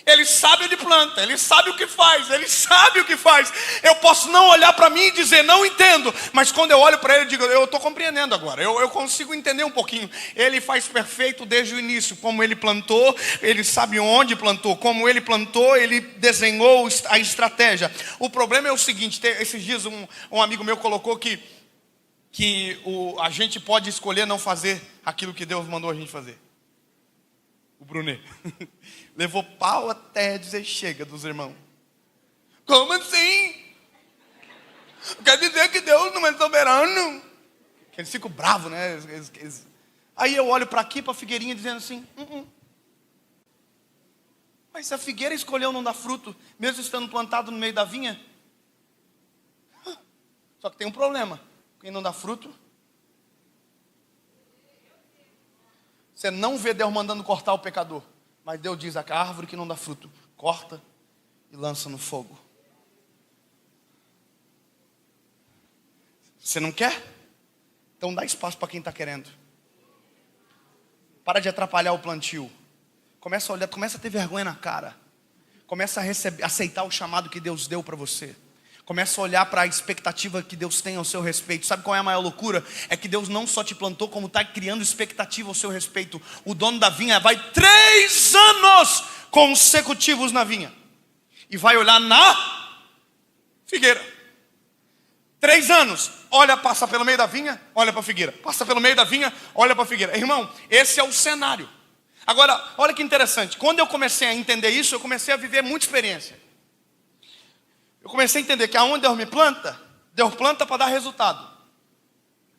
[SPEAKER 1] Ele sabe onde planta, ele sabe o que faz, ele sabe o que faz. Eu posso não olhar para mim e dizer, não entendo. Mas quando eu olho para ele, eu digo, eu estou compreendendo agora. Eu consigo entender um pouquinho. Ele faz perfeito desde o início. Como ele plantou, ele sabe onde plantou. Como ele plantou, ele desenhou a estratégia. O problema é o seguinte, esses dias um amigo meu colocou que a gente pode escolher não fazer aquilo que Deus mandou a gente fazer. O Brunet levou pau até dizer chega dos irmãos. Como assim? Quer dizer que Deus não é soberano? Eles ficam bravos, né? Aí eu olho para aqui, para a figueirinha, dizendo assim, mas se a figueira escolheu não dar fruto, mesmo estando plantado no meio da vinha, só que tem um problema. Quem não dá fruto, você não vê Deus mandando cortar o pecador. Mas Deus diz, a árvore que não dá fruto, corta e lança no fogo. Você não quer? Então dá espaço para quem está querendo. Para de atrapalhar o plantio. Começa a olhar, começa a ter vergonha na cara. Começa a aceitar o chamado que Deus deu para você. Começa a olhar para a expectativa que Deus tem ao seu respeito. Sabe qual é a maior loucura? É que Deus não só te plantou, como está criando expectativa ao seu respeito. O dono da vinha vai 3 anos consecutivos na vinha. E vai olhar na figueira. 3 anos. Olha, passa pelo meio da vinha, olha para a figueira. Passa pelo meio da vinha, olha para a figueira. Irmão, esse é o cenário. Agora, olha que interessante. Quando eu comecei a entender isso, eu comecei a viver muita experiência. Eu comecei a entender que aonde Deus me planta, Deus planta para dar resultado.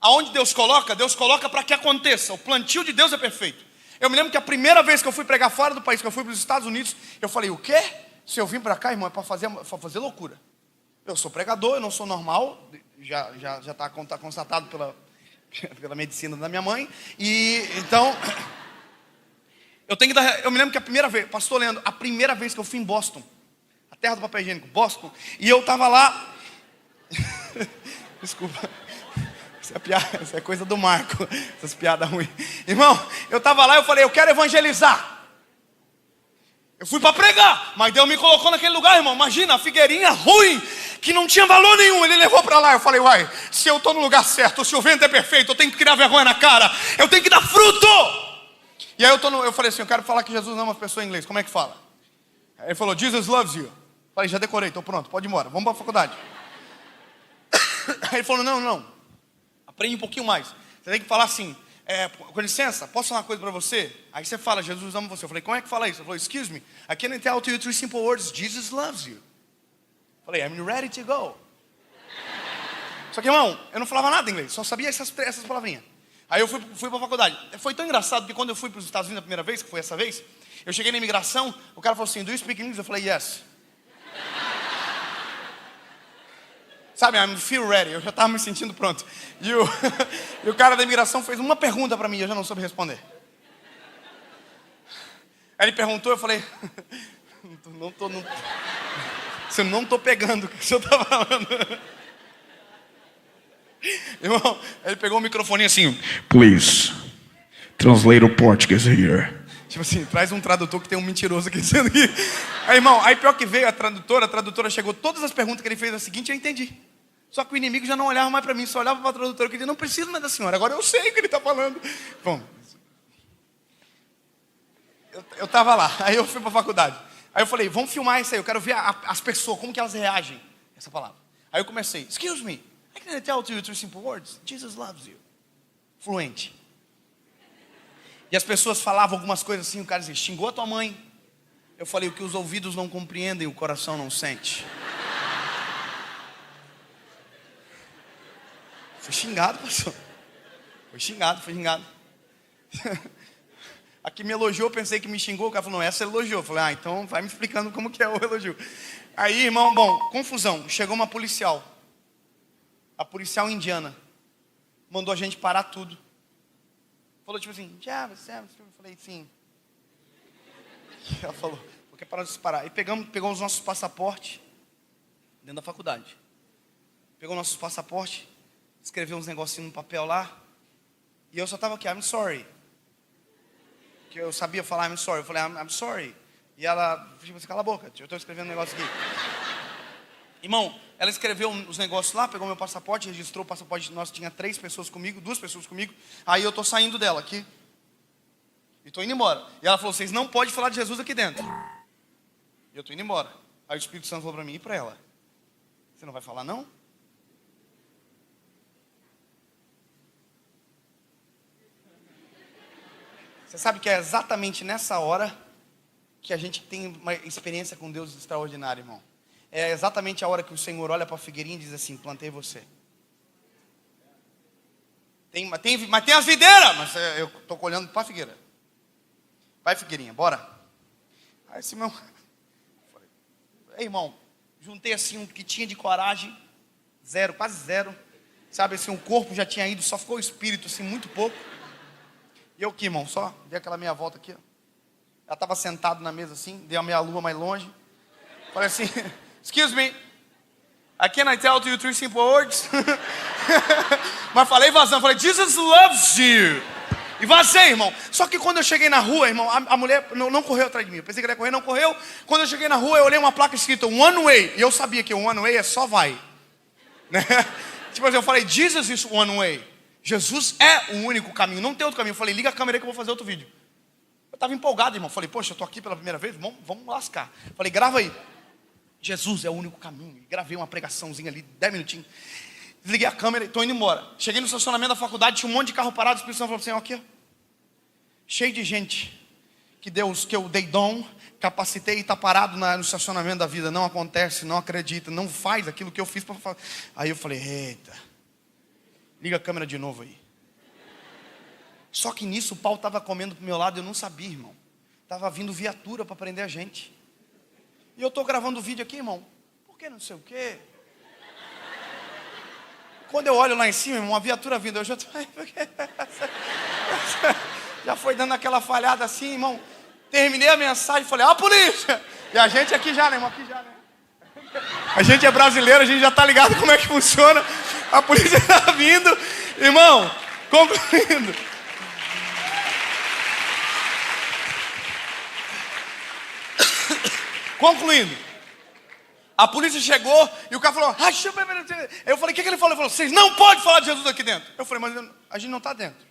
[SPEAKER 1] Aonde Deus coloca para que aconteça. O plantio de Deus é perfeito. Eu me lembro que a primeira vez que eu fui pregar fora do país, que eu fui para os Estados Unidos, eu falei, o quê? Se eu vim para cá, irmão, é para fazer loucura. Eu sou pregador, eu não sou normal, já está constatado pela medicina da minha mãe. E então, eu me lembro que a primeira vez, pastor Leandro, a primeira vez que eu fui em Boston, a terra do papel higiênico, Boston, e eu estava lá, desculpa, essa é coisa do Marco, essas piadas ruins. Irmão, eu estava lá e eu falei, eu quero evangelizar. Eu fui para pregar, mas Deus me colocou naquele lugar, irmão. Imagina, a figueirinha ruim, que não tinha valor nenhum, Ele levou para lá. Eu falei, uai, se eu estou no lugar certo, se o vento é perfeito, eu tenho que criar vergonha na cara, eu tenho que dar fruto. E aí eu falei assim, eu quero falar que Jesus ama as pessoas em inglês, como é que fala? Aí ele falou, Jesus loves you. Eu falei, já decorei, estou pronto, pode ir embora, vamos para a faculdade. Aí ele falou, não, aprende um pouquinho mais. Você tem que falar assim, com licença, posso falar uma coisa para você? Aí você fala, Jesus ama você. Eu falei, como é que fala isso? Ele falou, excuse me, I can't tell to you 3 simple words, Jesus loves you. Eu falei, I'm ready to go. Só que, irmão, eu não falava nada em inglês, só sabia essas palavrinhas. Aí eu fui para a faculdade. Foi tão engraçado que quando eu fui para os Estados Unidos a primeira vez, que foi essa vez, eu cheguei na imigração, o cara falou assim, do you speak English? Eu falei, yes. Sabe, I feel ready, eu já estava me sentindo pronto. E o cara da imigração fez uma pergunta para mim, eu já não soube responder. Aí ele perguntou, eu falei, eu não estou pegando o que o senhor está falando. Irmão, ele pegou o microfone assim, please, translate o Portuguese here. Tipo assim, traz um tradutor que tem um mentiroso aqui dizendo que... Aí, irmão, aí pior que veio a tradutora chegou, todas as perguntas que ele fez a seguinte, eu entendi. Só que o inimigo já não olhava mais para mim, só olhava para a tradutora, que ele não precisa mais da senhora, agora eu sei o que ele está falando. Bom, eu estava lá, aí eu fui para a faculdade. Aí eu falei, vamos filmar isso aí, eu quero ver as pessoas, como que elas reagem a essa palavra. Aí eu comecei, excuse me, I can tell to you 3 simple words, Jesus loves you. Fluente. E as pessoas falavam algumas coisas assim, o cara dizia, xingou a tua mãe. Eu falei, o que os ouvidos não compreendem, o coração não sente. Fui xingado, pastor. Fui xingado. Aqui me elogiou, pensei que me xingou. O cara falou, não, essa elogiou. Eu falei, então vai me explicando como que é o elogio. Aí, irmão, confusão. Chegou uma policial. A policial indiana. Mandou a gente parar tudo. Falou tipo assim, eu falei, sim. Ela falou, porque parou de parar. Aí pegou os nossos passaportes dentro da faculdade. Pegou nossos passaportes, escreveu uns negocinhos no papel lá. E eu só estava aqui, I'm sorry. Que eu sabia falar I'm sorry. Eu falei, I'm sorry. E ela, tipo assim, cala a boca, eu estou escrevendo um negócio aqui. Irmão, ela escreveu os negócios lá, pegou meu passaporte, registrou o passaporte. Nós tinha 2 pessoas comigo. Aí eu estou saindo dela aqui. E estou indo embora. E ela falou, vocês não podem falar de Jesus aqui dentro. E eu estou indo embora. Aí o Espírito Santo falou para mim e para ela, você não vai falar não? Você sabe que é exatamente nessa hora que a gente tem uma experiência com Deus extraordinária, irmão. É exatamente a hora que o Senhor olha para a figueirinha e diz assim, plantei você. Mas tem as videiras, mas eu estou olhando para a figueira. Vai, figueirinha, bora. Aí esse meu... Ei, irmão, juntei assim o que tinha de coragem, quase zero. Sabe, assim, o corpo já tinha ido, só ficou o espírito, assim, muito pouco. E eu aqui, irmão, só dei aquela meia volta aqui. Ó. Ela estava sentada na mesa assim, dei a meia lua mais longe. Falei assim, excuse me, can I tell to you 3 simple words? Mas falei vazando, falei, Jesus loves you. E vazei, irmão. Só que quando eu cheguei na rua, irmão, a mulher não correu atrás de mim. Eu pensei que ela ia correr, não correu. Quando eu cheguei na rua, eu olhei uma placa escrita one way. E eu sabia que o one way é só vai. Né? Tipo assim, eu falei, Jesus is one way. Jesus é o único caminho, não tem outro caminho. Eu falei, liga a câmera aí que eu vou fazer outro vídeo. Eu estava empolgado, irmão. Falei, poxa, eu estou aqui pela primeira vez, vamos lascar. Falei, grava aí. Jesus é o único caminho. E gravei uma pregaçãozinha ali, 10 minutinhos. Desliguei a câmera e estou indo embora. Cheguei no estacionamento da faculdade, tinha um monte de carro parado. O Espírito Santo falou assim, ó, aqui, ó. Cheio de gente que eu dei dom, capacitei e está parado no estacionamento da vida. Não acontece, não acredita, não faz aquilo que eu fiz para fazer. Aí eu falei, eita, liga a câmera de novo aí. Só que nisso o pau estava comendo pro meu lado, eu não sabia, irmão. Estava vindo viatura para prender a gente. E eu estou gravando o vídeo aqui, irmão. Por que não sei o quê? Quando eu olho lá em cima, irmão, uma viatura vindo, eu já tô... Já foi dando aquela falhada assim, irmão. Terminei a mensagem e falei, a polícia! E a gente aqui já, né, irmão? Aqui já, né? A gente é brasileiro, a gente já tá ligado como é que funciona. A polícia tá vindo. Irmão, concluindo. Concluindo. A polícia chegou e o cara falou, eu falei, o que ele falou? Ele falou, vocês não podem falar de Jesus aqui dentro. Eu falei, mas a gente não está dentro.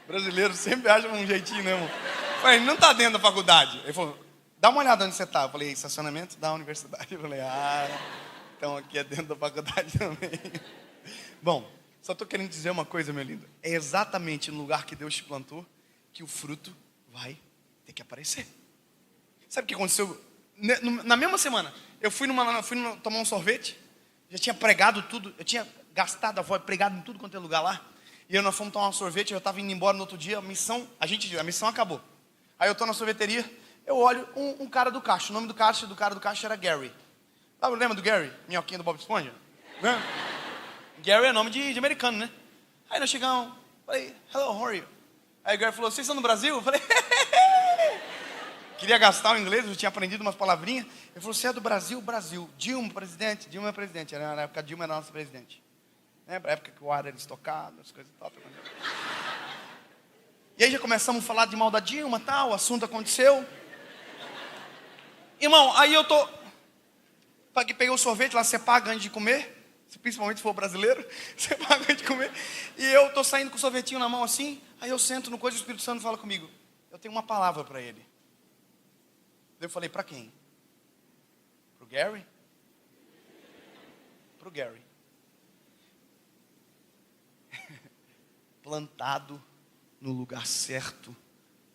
[SPEAKER 1] Brasileiro sempre acha um jeitinho, né, irmão? Eu falei, não está dentro da faculdade. Ele falou, dá uma olhada onde você está. Eu falei, estacionamento da universidade. Eu falei, então aqui é dentro da faculdade também. Bom, só estou querendo dizer uma coisa, meu lindo. É exatamente no lugar que Deus te plantou que o fruto vai ter que aparecer. Sabe o que aconteceu? Na mesma semana, eu fui tomar um sorvete, já tinha pregado tudo, eu tinha gastado a voz, pregado em tudo quanto é lugar lá, e nós fomos tomar um sorvete, eu estava indo embora no outro dia, a missão acabou. Aí eu estou na sorveteria, eu olho um cara do caixa, o nome do cara do caixa era Gary. Lembra do Gary? Minhoquinho do Bob Esponja? Né? Gary é nome de americano, né? Aí nós chegamos, falei, hello, how are you? Aí o Gary falou, vocês estão no Brasil? Eu falei, queria gastar o inglês, eu tinha aprendido umas palavrinhas. Ele falou, você é do Brasil? Brasil. Dilma, presidente. Dilma é presidente. Na época, Dilma era nossa presidente. Na época que o ar era estocado, as coisas e tal. E aí já começamos a falar de mal da Dilma, tal, o assunto aconteceu. Irmão, aí eu tô... Peguei o sorvete lá, você paga antes de comer. Principalmente se for brasileiro, você paga antes de comer. E eu tô saindo com o sorvetinho na mão assim. Aí eu sento no coisa e o Espírito Santo fala comigo. Eu tenho uma palavra para ele. Eu falei, para quem? Pro Gary? Pro Gary. Plantado no lugar certo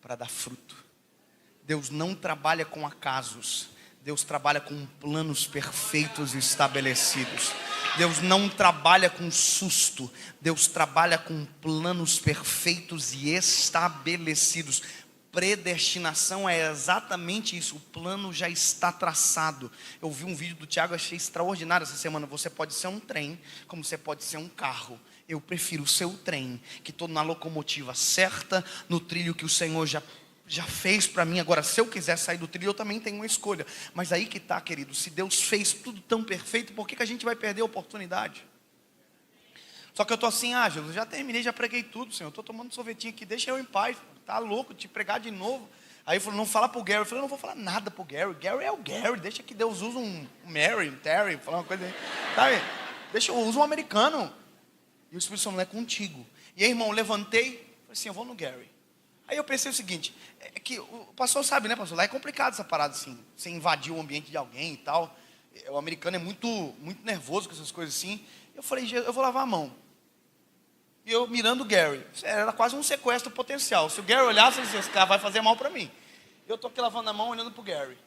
[SPEAKER 1] para dar fruto. Deus não trabalha com acasos. Deus trabalha com planos perfeitos e estabelecidos. Deus não trabalha com susto. Deus trabalha com planos perfeitos e estabelecidos. Predestinação é exatamente isso. O plano já está traçado. Eu vi um vídeo do Tiago, achei extraordinário essa semana. Você pode ser um trem, como você pode ser um carro. Eu prefiro ser o trem, que estou na locomotiva certa, no trilho que o Senhor já fez para mim. Agora, se eu quiser sair do trilho, eu também tenho uma escolha. Mas aí que está, querido. Se Deus fez tudo tão perfeito, por que a gente vai perder a oportunidade? Só que eu estou assim, Jesus, já terminei, já preguei tudo, Senhor. Estou tomando um sorvetinho aqui, deixa eu em paz. Tá louco de pregar de novo. Aí ele falou, não fala pro Gary. Eu falei, eu não vou falar nada pro Gary. Gary é o Gary, deixa que Deus use um Mary, um Terry, falar uma coisa aí. Sabe? Deixa eu usar um americano. E o Espírito Santo não é contigo. E aí, irmão, levantei, falei assim, eu vou no Gary. Aí eu pensei o seguinte, é que o pastor sabe, né, pastor? Lá é complicado essa parada assim, você invadir o ambiente de alguém e tal. O americano é muito nervoso com essas coisas assim. Eu falei, eu vou lavar a mão. E eu mirando o Gary. Era quase um sequestro potencial. Se o Gary olhasse, ele disse, esse cara vai fazer mal para mim. Eu estou aqui lavando a mão, olhando para o Gary.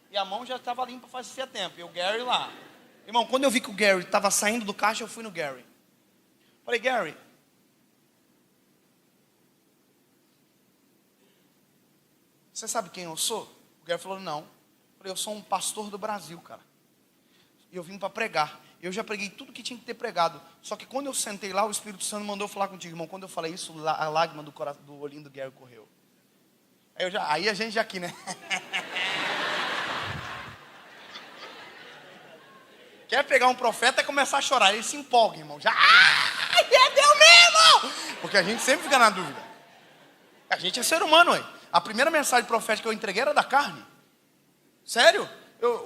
[SPEAKER 1] E a mão já estava limpa fazia tempo. E o Gary lá. Irmão, quando eu vi que o Gary estava saindo do caixa, eu fui no Gary. Falei, Gary, você sabe quem eu sou? O Gary falou, não. Eu falei, eu sou um pastor do Brasil, cara. E eu vim para pregar. Eu já preguei tudo que tinha que ter pregado. Só que quando eu sentei lá, o Espírito Santo mandou falar contigo, irmão. Quando eu falei isso, a lágrima do olhinho do Gary correu. Aí a gente já aqui, né? Quer pegar um profeta e começar a chorar. Ele se empolga, irmão. Já. É Deus mesmo! Porque a gente sempre fica na dúvida. A gente é ser humano, ué. A primeira mensagem profética que eu entreguei era da carne. Sério?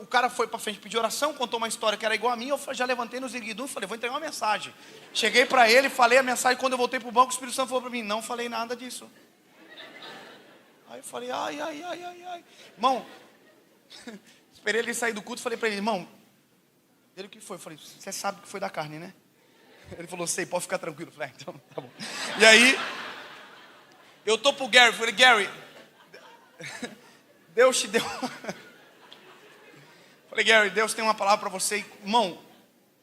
[SPEAKER 1] O cara foi pra frente pedir oração, contou uma história que era igual a minha. Eu já levantei nos erguidos e falei, vou entregar uma mensagem. Cheguei pra ele, falei a mensagem. Quando eu voltei pro banco, o Espírito Santo falou pra mim, não falei nada disso. Aí eu falei, ai. Irmão, esperei ele sair do culto, falei pra ele, irmão, ele o que foi? Eu falei, você sabe que foi da carne, né? Ele falou, sei, pode ficar tranquilo. Eu falei, então tá bom. E aí, eu tô pro Gary, falei, Gary, Deus te deu... Falei, Gary, Deus tem uma palavra para você. Irmão,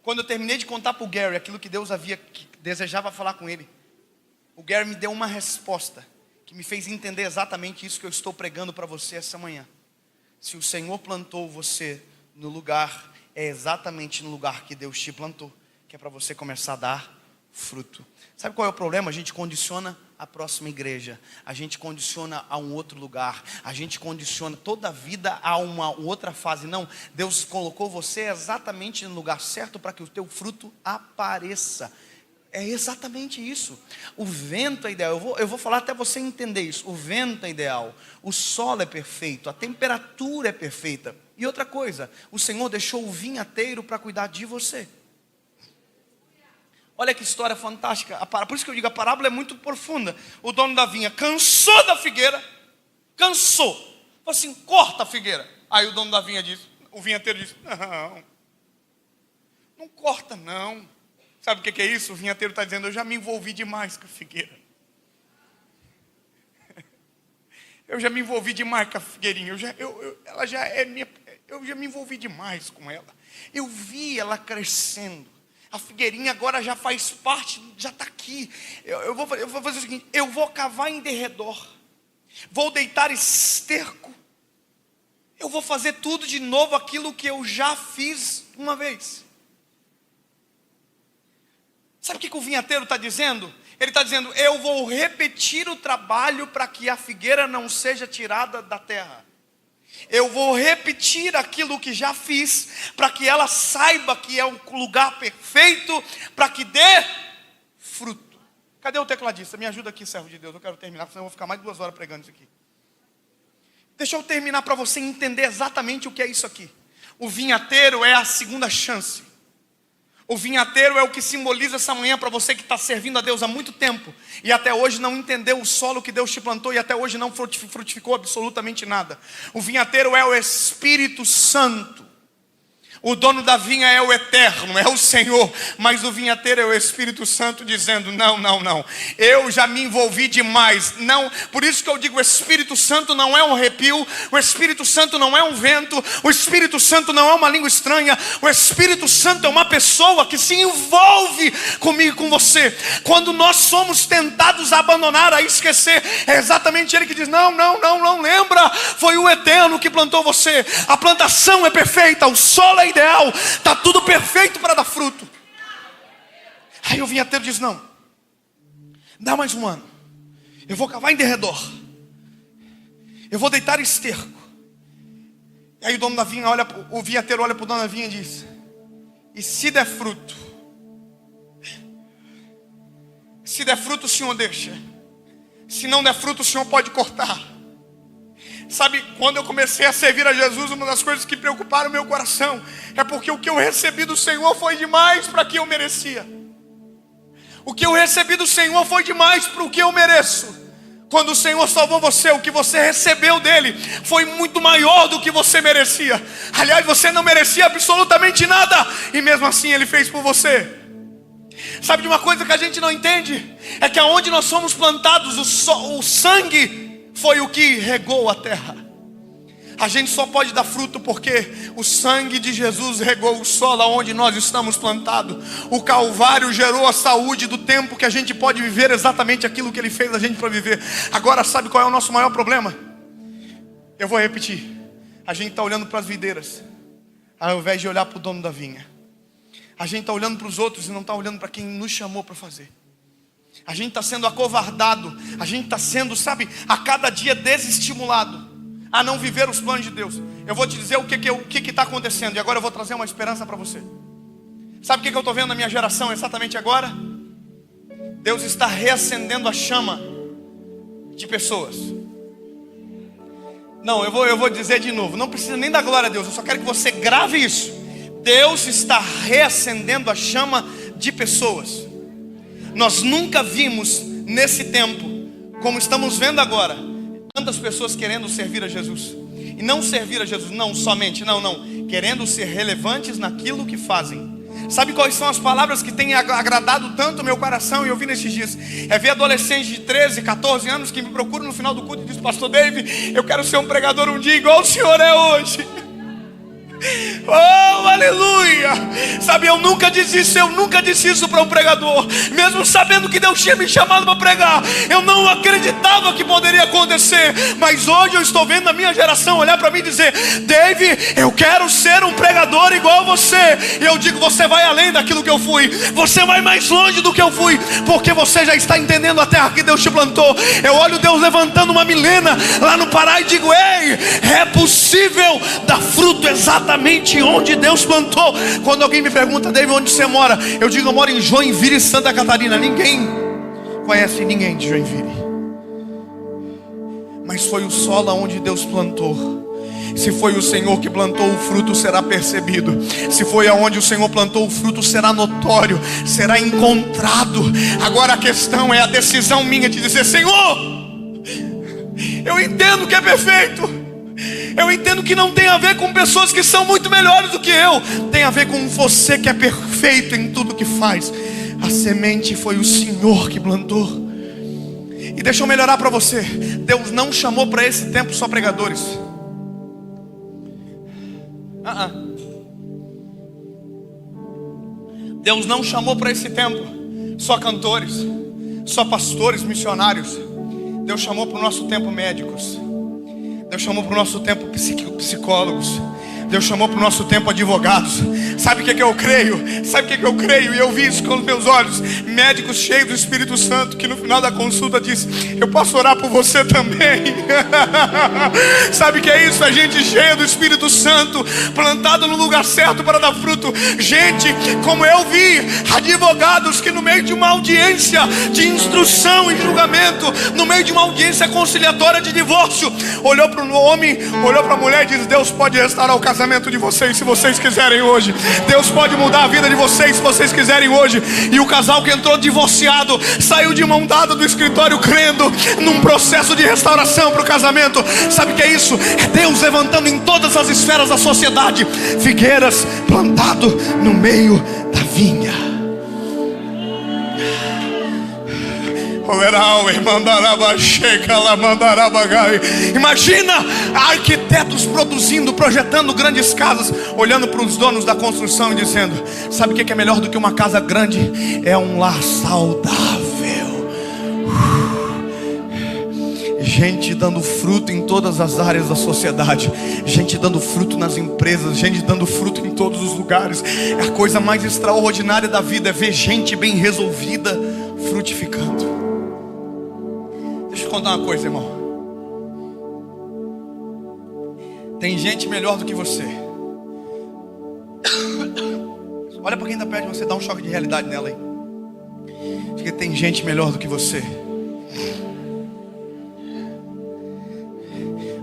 [SPEAKER 1] quando eu terminei de contar para o Gary aquilo que Deus que desejava falar com ele, o Gary me deu uma resposta que me fez entender exatamente isso que eu estou pregando para você essa manhã. Se o Senhor plantou você no lugar, é exatamente no lugar que Deus te plantou, que é para você começar a dar fruto. Sabe qual é o problema? A gente condiciona a próxima igreja, a gente condiciona a um outro lugar, a gente condiciona toda a vida a uma outra fase. Não, Deus colocou você exatamente no lugar certo para que o teu fruto apareça. É exatamente isso. O vento é ideal. Eu vou falar até você entender isso. O vento é ideal, o solo é perfeito, a temperatura é perfeita. E outra coisa, o Senhor deixou o vinhateiro para cuidar de você. Olha que história fantástica. Por isso que eu digo, a parábola é muito profunda. O dono da vinha cansou da figueira. Cansou. Falou assim, corta a figueira. Aí o dono da vinha disse, o vinhateiro disse, não corta não. Sabe o que é isso? O vinhateiro está dizendo, eu já me envolvi demais com a figueira. Eu já me envolvi demais com a figueirinha. Ela já é minha. Eu já me envolvi demais com ela. Eu vi ela crescendo. A figueirinha agora já faz parte, já está aqui. Eu vou fazer o seguinte, eu vou cavar em derredor. Vou deitar esterco. Eu vou fazer tudo de novo aquilo que eu já fiz uma vez. Sabe o que o vinhateiro está dizendo? Ele está dizendo, eu vou repetir o trabalho para que a figueira não seja tirada da terra. Eu vou repetir aquilo que já fiz, para que ela saiba que é um lugar perfeito, para que dê fruto. Cadê o tecladista? Me ajuda aqui, servo de Deus. Eu quero terminar, senão eu vou ficar mais 2 horas pregando isso aqui. Deixa eu terminar para você entender exatamente o que é isso aqui. O vinhateiro é a segunda chance. O vinhateiro é o que simboliza essa manhã para você que está servindo a Deus há muito tempo e até hoje não entendeu o solo que Deus te plantou e até hoje não frutificou absolutamente nada. O vinhateiro é o Espírito Santo. O dono da vinha é o Eterno, é o Senhor, mas o vinhateiro é o Espírito Santo dizendo, não, eu já me envolvi demais. Não, por isso que eu digo, o Espírito Santo não é um arrepio, o Espírito Santo não é um vento, o Espírito Santo não é uma língua estranha, o Espírito Santo é uma pessoa que se envolve comigo e com você. Quando nós somos tentados a abandonar, a esquecer, é exatamente Ele que diz, não lembra, foi o Eterno que plantou você. A plantação é perfeita, o solo é ideal, está tudo perfeito para dar fruto. Aí o vinhateiro diz, não, dá mais um ano, eu vou cavar em derredor, eu vou deitar esterco. E aí o dono da vinha o vinhateiro olha para o dono da vinha e diz, e se der fruto? Se der fruto o Senhor deixa, se não der fruto o Senhor pode cortar. Sabe, quando eu comecei a servir a Jesus, uma das coisas que preocuparam o meu coração é porque o que eu recebi do Senhor foi demais para o que eu merecia. O que eu recebi do Senhor foi demais para o que eu mereço. Quando o Senhor salvou você, o que você recebeu dele foi muito maior do que você merecia. Aliás, você não merecia absolutamente nada e mesmo assim Ele fez por você. Sabe de uma coisa que a gente não entende? É que aonde nós somos plantados, o sangue foi o que regou a terra. A gente só pode dar fruto porque o sangue de Jesus regou o solo onde nós estamos plantados. O Calvário gerou a saúde do tempo que a gente pode viver exatamente aquilo que Ele fez a gente para viver. Agora sabe qual é o nosso maior problema? Eu vou repetir. A gente está olhando para as videiras ao invés de olhar para o dono da vinha. A gente está olhando para os outros e não está olhando para quem nos chamou para fazer. A gente está sendo acovardado. A gente está sendo, sabe, a cada dia desestimulado a não viver os planos de Deus. Eu vou te dizer o que está acontecendo. E agora eu vou trazer uma esperança para você. Sabe o que eu estou vendo na minha geração exatamente agora? Deus está reacendendo a chama de pessoas. Não, eu vou dizer de novo. Não precisa nem da glória a Deus. Eu só quero que você grave isso. Deus está reacendendo a chama de pessoas. Nós nunca vimos nesse tempo, como estamos vendo agora, tantas pessoas querendo servir a Jesus. E não servir a Jesus, não somente, não. Querendo ser relevantes naquilo que fazem. Sabe quais são as palavras que têm agradado tanto o meu coração? E eu vi nesses dias. É ver adolescentes de 13, 14 anos que me procuram no final do culto e dizem: pastor David, eu quero ser um pregador um dia igual o senhor é hoje. Oh, aleluia. Sabe, eu nunca disse isso para um pregador. Mesmo sabendo que Deus tinha me chamado para pregar, eu não acreditava que poderia acontecer. Mas hoje eu estou vendo a minha geração olhar para mim e dizer: David, eu quero ser um pregador igual a você. E eu digo: você vai além daquilo que eu fui. Você vai mais longe do que eu fui, porque você já está entendendo a terra que Deus te plantou. Eu olho Deus levantando uma Milena lá no Pará e digo: ei, é possível dar fruto exatamente onde Deus plantou. Quando alguém me pergunta: David, onde você mora? Eu digo: eu moro em Joinville, Santa Catarina. Ninguém conhece ninguém de Joinville, mas foi o solo onde Deus plantou. Se foi o Senhor que plantou, o fruto será percebido. Se foi aonde o Senhor plantou, o fruto será notório, será encontrado. Agora a questão é a decisão minha de dizer: Senhor, eu entendo que é perfeito. Eu entendo que não tem a ver com pessoas que são muito melhores do que eu. Tem a ver com você que é perfeito em tudo que faz. A semente foi o Senhor que plantou. E deixa eu melhorar para você. Deus não chamou para esse tempo só pregadores. Deus não chamou para esse tempo só cantores, só pastores, missionários. Deus chamou para o nosso tempo médicos. Deus chamou para o nosso tempo psicólogos. Deus chamou para o nosso tempo advogados. Sabe o que eu creio? E eu vi isso com os meus olhos. Médicos cheios do Espírito Santo, que no final da consulta diz: eu posso orar por você também. Sabe o que é isso? A gente cheia do Espírito Santo, plantado no lugar certo para dar fruto. Gente, como eu vi advogados que no meio de uma audiência de instrução e julgamento, no meio de uma audiência conciliatória de divórcio, olhou para o homem, olhou para a mulher e disse: Deus pode restaurar o casamento de vocês se vocês quiserem hoje. Deus pode mudar a vida de vocês se vocês quiserem hoje. E o casal que entrou divorciado saiu de mão dada do escritório crendo num processo de restauração para o casamento. Sabe o que é isso? É Deus levantando em todas as esferas da sociedade figueiras plantado no meio da vinha. Imagina arquitetos produzindo, projetando grandes casas, olhando para os donos da construção e dizendo: sabe o que é melhor do que uma casa grande? É um lar saudável. Gente dando fruto em todas as áreas da sociedade. Gente dando fruto nas empresas. Gente dando fruto em todos os lugares. A coisa mais extraordinária da vida é ver gente bem resolvida frutificando. Deixa eu contar uma coisa, irmão. Tem gente melhor do que você. Olha para quem está perto de você, dá um choque de realidade nela aí. Porque tem gente melhor do que você.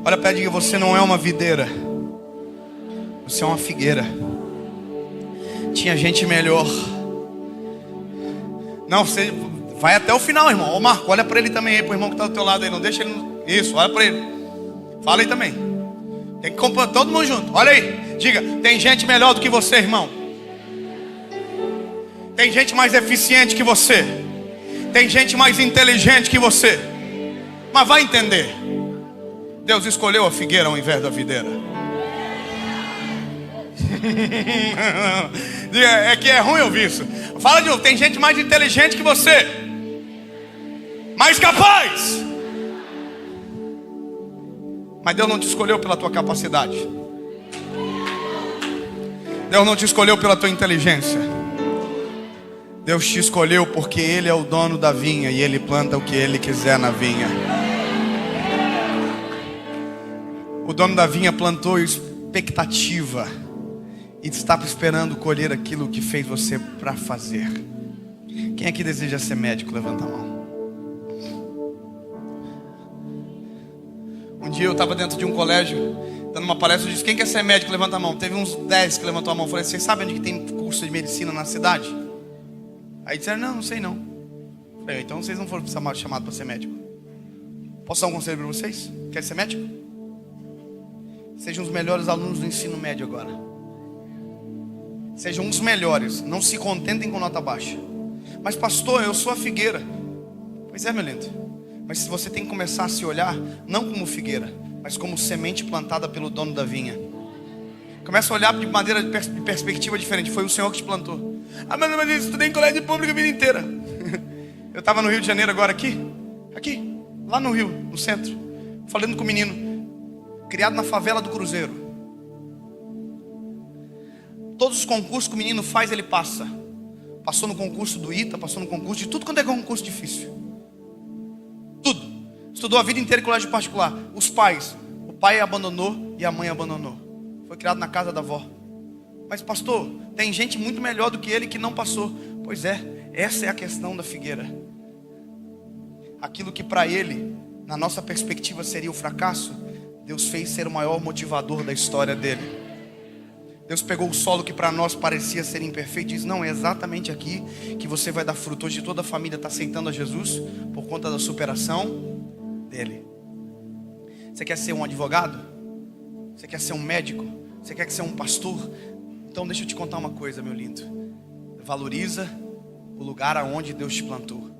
[SPEAKER 1] Olha para diga: você não é uma videira, você é uma figueira. Tinha gente melhor. Não, você vai até o final, irmão. Ô Marco, olha para ele também aí, pro irmão que está do teu lado aí. Não deixa ele. Isso, olha para ele. Fala aí também. Tem que comprar todo mundo junto. Olha aí. Diga: tem gente melhor do que você, irmão. Tem gente mais eficiente que você. Tem gente mais inteligente que você. Mas vai entender. Deus escolheu a figueira ao invés da videira. É que é ruim ouvir isso. Fala de novo. Tem gente mais inteligente que você, mais capaz. Mas Deus não te escolheu pela tua capacidade. Deus não te escolheu pela tua inteligência. Deus te escolheu porque Ele é o dono da vinha e Ele planta o que Ele quiser na vinha. O dono da vinha plantou expectativa e está esperando colher aquilo que fez você para fazer. Quem aqui deseja ser médico? Levanta a mão. Um dia eu estava dentro de um colégio, dando uma palestra, eu disse: quem quer ser médico? Levanta a mão. Teve uns 10 que levantou a mão. Eu falei: vocês sabem onde que tem curso de medicina na cidade? Aí disseram: não sei não. Eu falei: então vocês não foram chamados para ser médico. Posso dar um conselho para vocês? Quer ser médico? Sejam os melhores alunos do ensino médio agora. Sejam os melhores. Não se contentem com nota baixa. Mas pastor, eu sou a figueira. Pois é, meu lindo. Mas você tem que começar a se olhar não como figueira, mas como semente plantada pelo dono da vinha. Começa a olhar de maneira de perspectiva diferente. Foi o Senhor que te plantou. Ah, mas eu estudei em colégio público a vida inteira. Eu estava no Rio de Janeiro agora aqui, lá no Rio, no centro, falando com o menino, criado na favela do Cruzeiro. Todos os concursos que o menino faz, ele passa. Passou no concurso do ITA, passou no concurso de tudo quanto é concurso difícil. Tudo. Estudou a vida inteira em colégio particular. Os pais, o pai abandonou e a mãe abandonou. Foi criado na casa da avó. Mas pastor, tem gente muito melhor do que ele que não passou. Pois é, essa é a questão da figueira. Aquilo que para ele, na nossa perspectiva, seria o fracasso, Deus fez ser o maior motivador da história dele. Deus pegou o solo que para nós parecia ser imperfeito e diz: não, é exatamente aqui que você vai dar fruto. Hoje toda a família está aceitando a Jesus por conta da superação dele. Você quer ser um advogado? Você quer ser um médico? Você quer ser um pastor? Então deixa eu te contar uma coisa, meu lindo. Valoriza o lugar aonde Deus te plantou.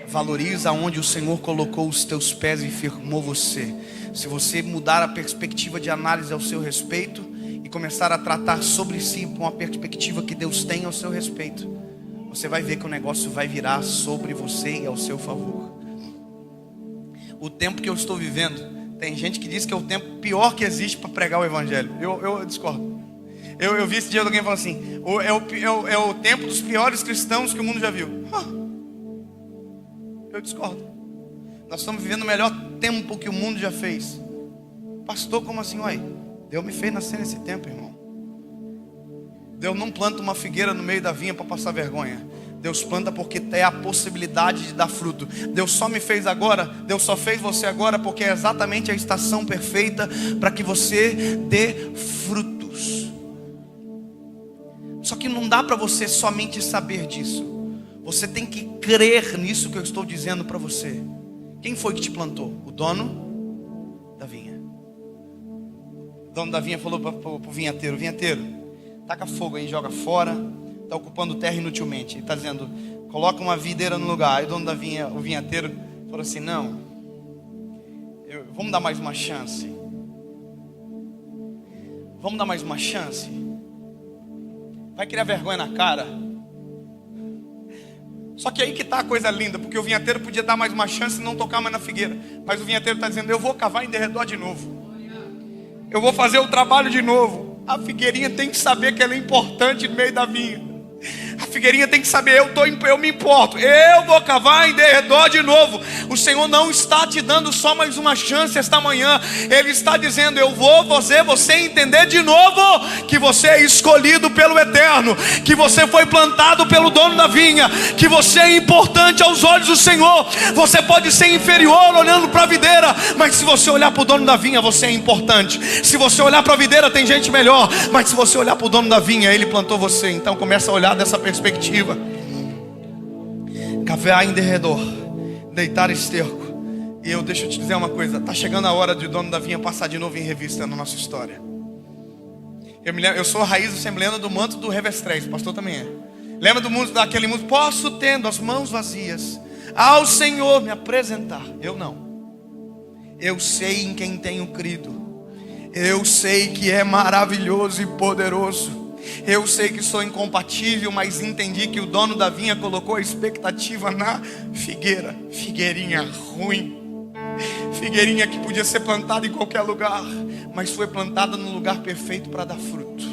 [SPEAKER 1] Valoriza onde o Senhor colocou os teus pés e firmou você. Se você mudar a perspectiva de análise ao seu respeito e começar a tratar sobre si com a perspectiva que Deus tem ao seu respeito, você vai ver que o negócio vai virar sobre você e ao seu favor. O tempo que eu estou vivendo, tem gente que diz que é o tempo pior que existe para pregar o evangelho. Eu discordo. Eu vi esse dia alguém falando assim: é o tempo dos piores cristãos que o mundo já viu. Eu discordo. Nós estamos vivendo o melhor tempo que o mundo já fez. Pastor, como assim? Uai, Deus me fez nascer nesse tempo, irmão. Deus não planta uma figueira no meio da vinha para passar vergonha. Deus planta porque tem a possibilidade de dar fruto. Deus só me fez agora, Deus só fez você agora porque é exatamente a estação perfeita para que você dê frutos. Só que não dá para você somente saber disso. Você tem que crer nisso que eu estou dizendo para você. Quem foi que te plantou? O dono da vinha. O dono da vinha falou para o vinhateiro: vinhateiro, taca fogo aí, joga fora, está ocupando terra inutilmente. Ele está dizendo: coloca uma videira no lugar. Aí o dono da vinha, o vinhateiro, falou assim: não, vamos dar mais uma chance. Vamos dar mais uma chance. Vai criar vergonha na cara. Só que aí que está a coisa linda, porque o vinhateiro podia dar mais uma chance e não tocar mais na figueira. Mas o vinhateiro está dizendo: eu vou cavar em derredor de novo. Eu vou fazer o trabalho de novo. A figueirinha tem que saber que ela é importante no meio da vinha. A figueirinha tem que saber: eu me importo. Eu vou cavar em derredor de novo. O Senhor não está te dando só mais uma chance esta manhã. Ele está dizendo: eu vou fazer você entender de novo que você é escolhido pelo Eterno, que você foi plantado pelo dono da vinha, que você é importante aos olhos do Senhor. Você pode ser inferior olhando para a videira, mas se você olhar para o dono da vinha, você é importante. Se você olhar para a videira, tem gente melhor, mas se você olhar para o dono da vinha, ele plantou você. Então começa a olhar dessa perspectiva. Cavar em derredor, deitar esterco. E deixa eu te dizer uma coisa: está chegando a hora de o dono da vinha passar de novo em revista na nossa história. Eu sou a raiz assembleana do manto do Revestrez, o pastor também é. Lembra do mundo, daquele mundo? Posso, tendo as mãos vazias, ao Senhor me apresentar. Eu não. Eu sei em quem tenho crido. Eu sei que é maravilhoso e poderoso. Eu sei que sou incompatível, mas entendi que o dono da vinha colocou a expectativa na figueira. Figueirinha ruim, figueirinha que podia ser plantada em qualquer lugar, mas foi plantada no lugar perfeito para dar fruto.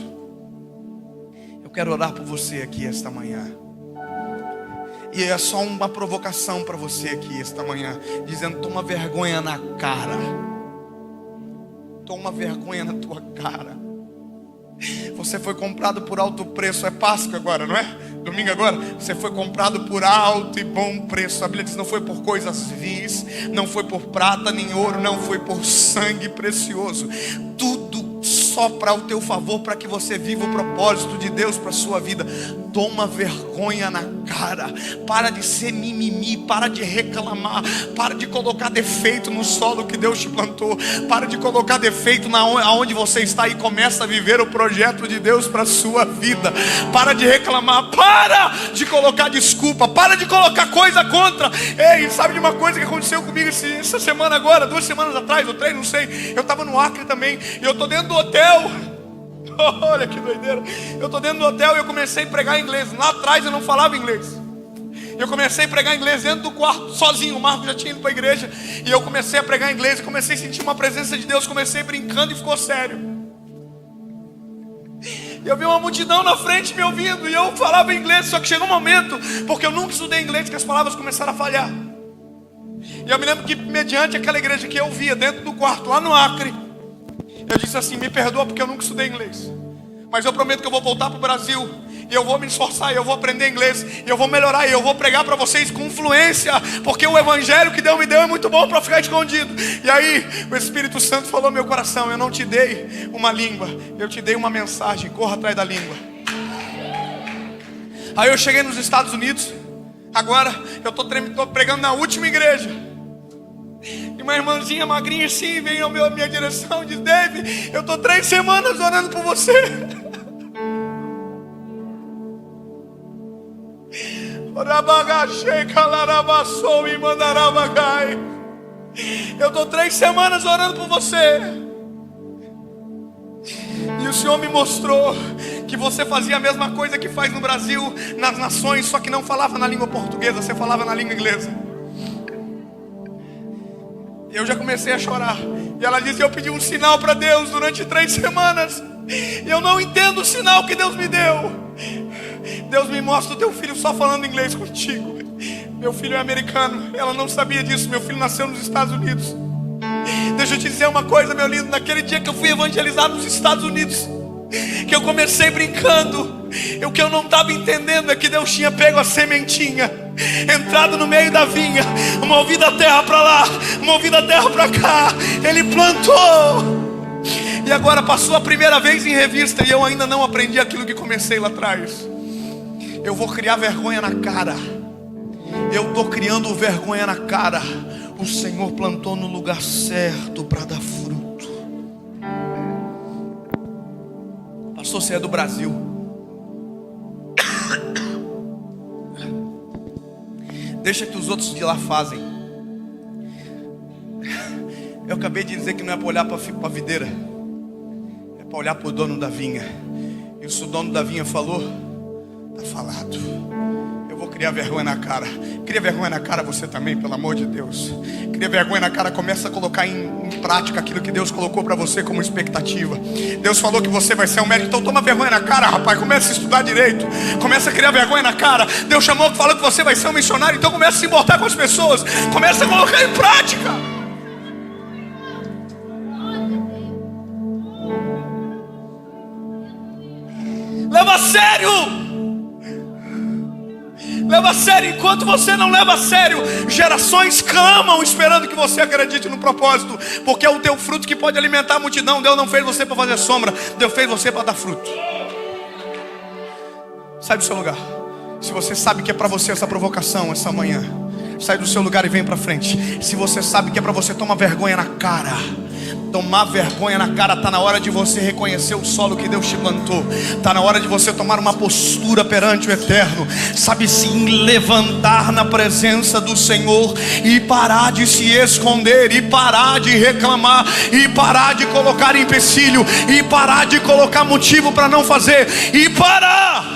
[SPEAKER 1] Eu quero orar por você aqui esta manhã. E é só uma provocação para você aqui esta manhã, dizendo: toma vergonha na cara. Toma vergonha na tua cara. Você foi comprado por alto preço. É Páscoa agora, não é? Domingo agora, você foi comprado por alto e bom preço. A Bíblia diz: não foi por coisas vis, não foi por prata nem ouro, não foi por sangue precioso. Tudo só para o teu favor, para que você viva o propósito de Deus para a sua vida. Toma vergonha na cara. Para de ser mimimi, para de reclamar, para de colocar defeito no solo que Deus te plantou, para de colocar defeito aonde você está e começa a viver o projeto de Deus para a sua vida. Para de reclamar, para de colocar desculpa, para de colocar coisa contra. Ei, sabe de uma coisa que aconteceu comigo essa semana agora, 2 semanas atrás ou 3, não sei. Eu estava no Acre também, e eu estou dentro do hotel. Olha que doideira. Eu estou dentro do hotel e eu comecei a pregar inglês. Lá atrás eu não falava inglês. Eu comecei a pregar inglês dentro do quarto, sozinho. O Marco já tinha ido para a igreja. E eu comecei a pregar inglês. Comecei a sentir uma presença de Deus. Comecei brincando e ficou sério. Eu vi uma multidão na frente me ouvindo. E eu falava inglês. Só que chegou um momento, porque eu nunca estudei inglês, que as palavras começaram a falhar. E eu me lembro que mediante aquela igreja que eu via dentro do quarto, lá no Acre, eu disse assim: me perdoa porque eu nunca estudei inglês, mas eu prometo que eu vou voltar para o Brasil, e eu vou me esforçar, e eu vou aprender inglês, e eu vou melhorar, e eu vou pregar para vocês com fluência, porque o evangelho que Deus me deu é muito bom para ficar escondido. E aí o Espírito Santo falou no meu coração: eu não te dei uma língua, eu te dei uma mensagem, corra atrás da língua. Aí eu cheguei nos Estados Unidos. Agora eu estou pregando na última igreja. E uma irmãzinha magrinha assim veio à minha direção e diz: Dave, eu estou 3 semanas orando por você. Eu estou 3 semanas orando por você. E o Senhor me mostrou que você fazia a mesma coisa que faz no Brasil, nas nações, só que não falava na língua portuguesa, você falava na língua inglesa. Eu já comecei a chorar. E ela disse: eu pedi um sinal para Deus durante 3 semanas, e eu não entendo o sinal que Deus me deu. Deus me mostra o teu filho só falando inglês contigo. Meu filho é americano, ela não sabia disso. Meu filho nasceu nos Estados Unidos. Deixa eu te dizer uma coisa, meu lindo. Naquele dia que eu fui evangelizar nos Estados Unidos, que eu comecei brincando, o que eu não estava entendendo é que Deus tinha pego a sementinha, entrado no meio da vinha, movido a terra para lá, movido a terra para cá. Ele plantou, e agora passou a primeira vez em revista, e eu ainda não aprendi aquilo que comecei lá atrás. Eu vou criar vergonha na cara. Eu estou criando vergonha na cara. O Senhor plantou no lugar certo para dar fruto. Pastor, você é do Brasil. Deixa que os outros de lá fazem. Eu acabei de dizer que não é para olhar para a videira, é para olhar para o dono da vinha. E se o dono da vinha falou, está falado. Eu vou criar vergonha na cara. Cria vergonha na cara você também, pelo amor de Deus. Cria vergonha na cara, começa a colocar em prática aquilo que Deus colocou para você como expectativa. Deus falou que você vai ser um médico, então toma vergonha na cara, rapaz. Começa a estudar direito, começa a criar vergonha na cara. Deus falou que você vai ser um missionário, então começa a se importar com as pessoas, começa a colocar em prática. Leva a sério. Leva a sério. Enquanto você não leva a sério, gerações clamam esperando que você acredite no propósito, porque é o teu fruto que pode alimentar a multidão. Deus não fez você para fazer sombra, Deus fez você para dar fruto. Sai do seu lugar. Se você sabe que é para você essa provocação essa manhã, sai do seu lugar e vem para frente. Se você sabe que é para você, toma vergonha na cara. Tomar vergonha na cara. Está na hora de você reconhecer o solo que Deus te plantou. Está na hora de você tomar uma postura perante o Eterno. Sabe, sim, levantar na presença do Senhor e parar de se esconder, e parar de reclamar, e parar de colocar empecilho, e parar de colocar motivo para não fazer, e parar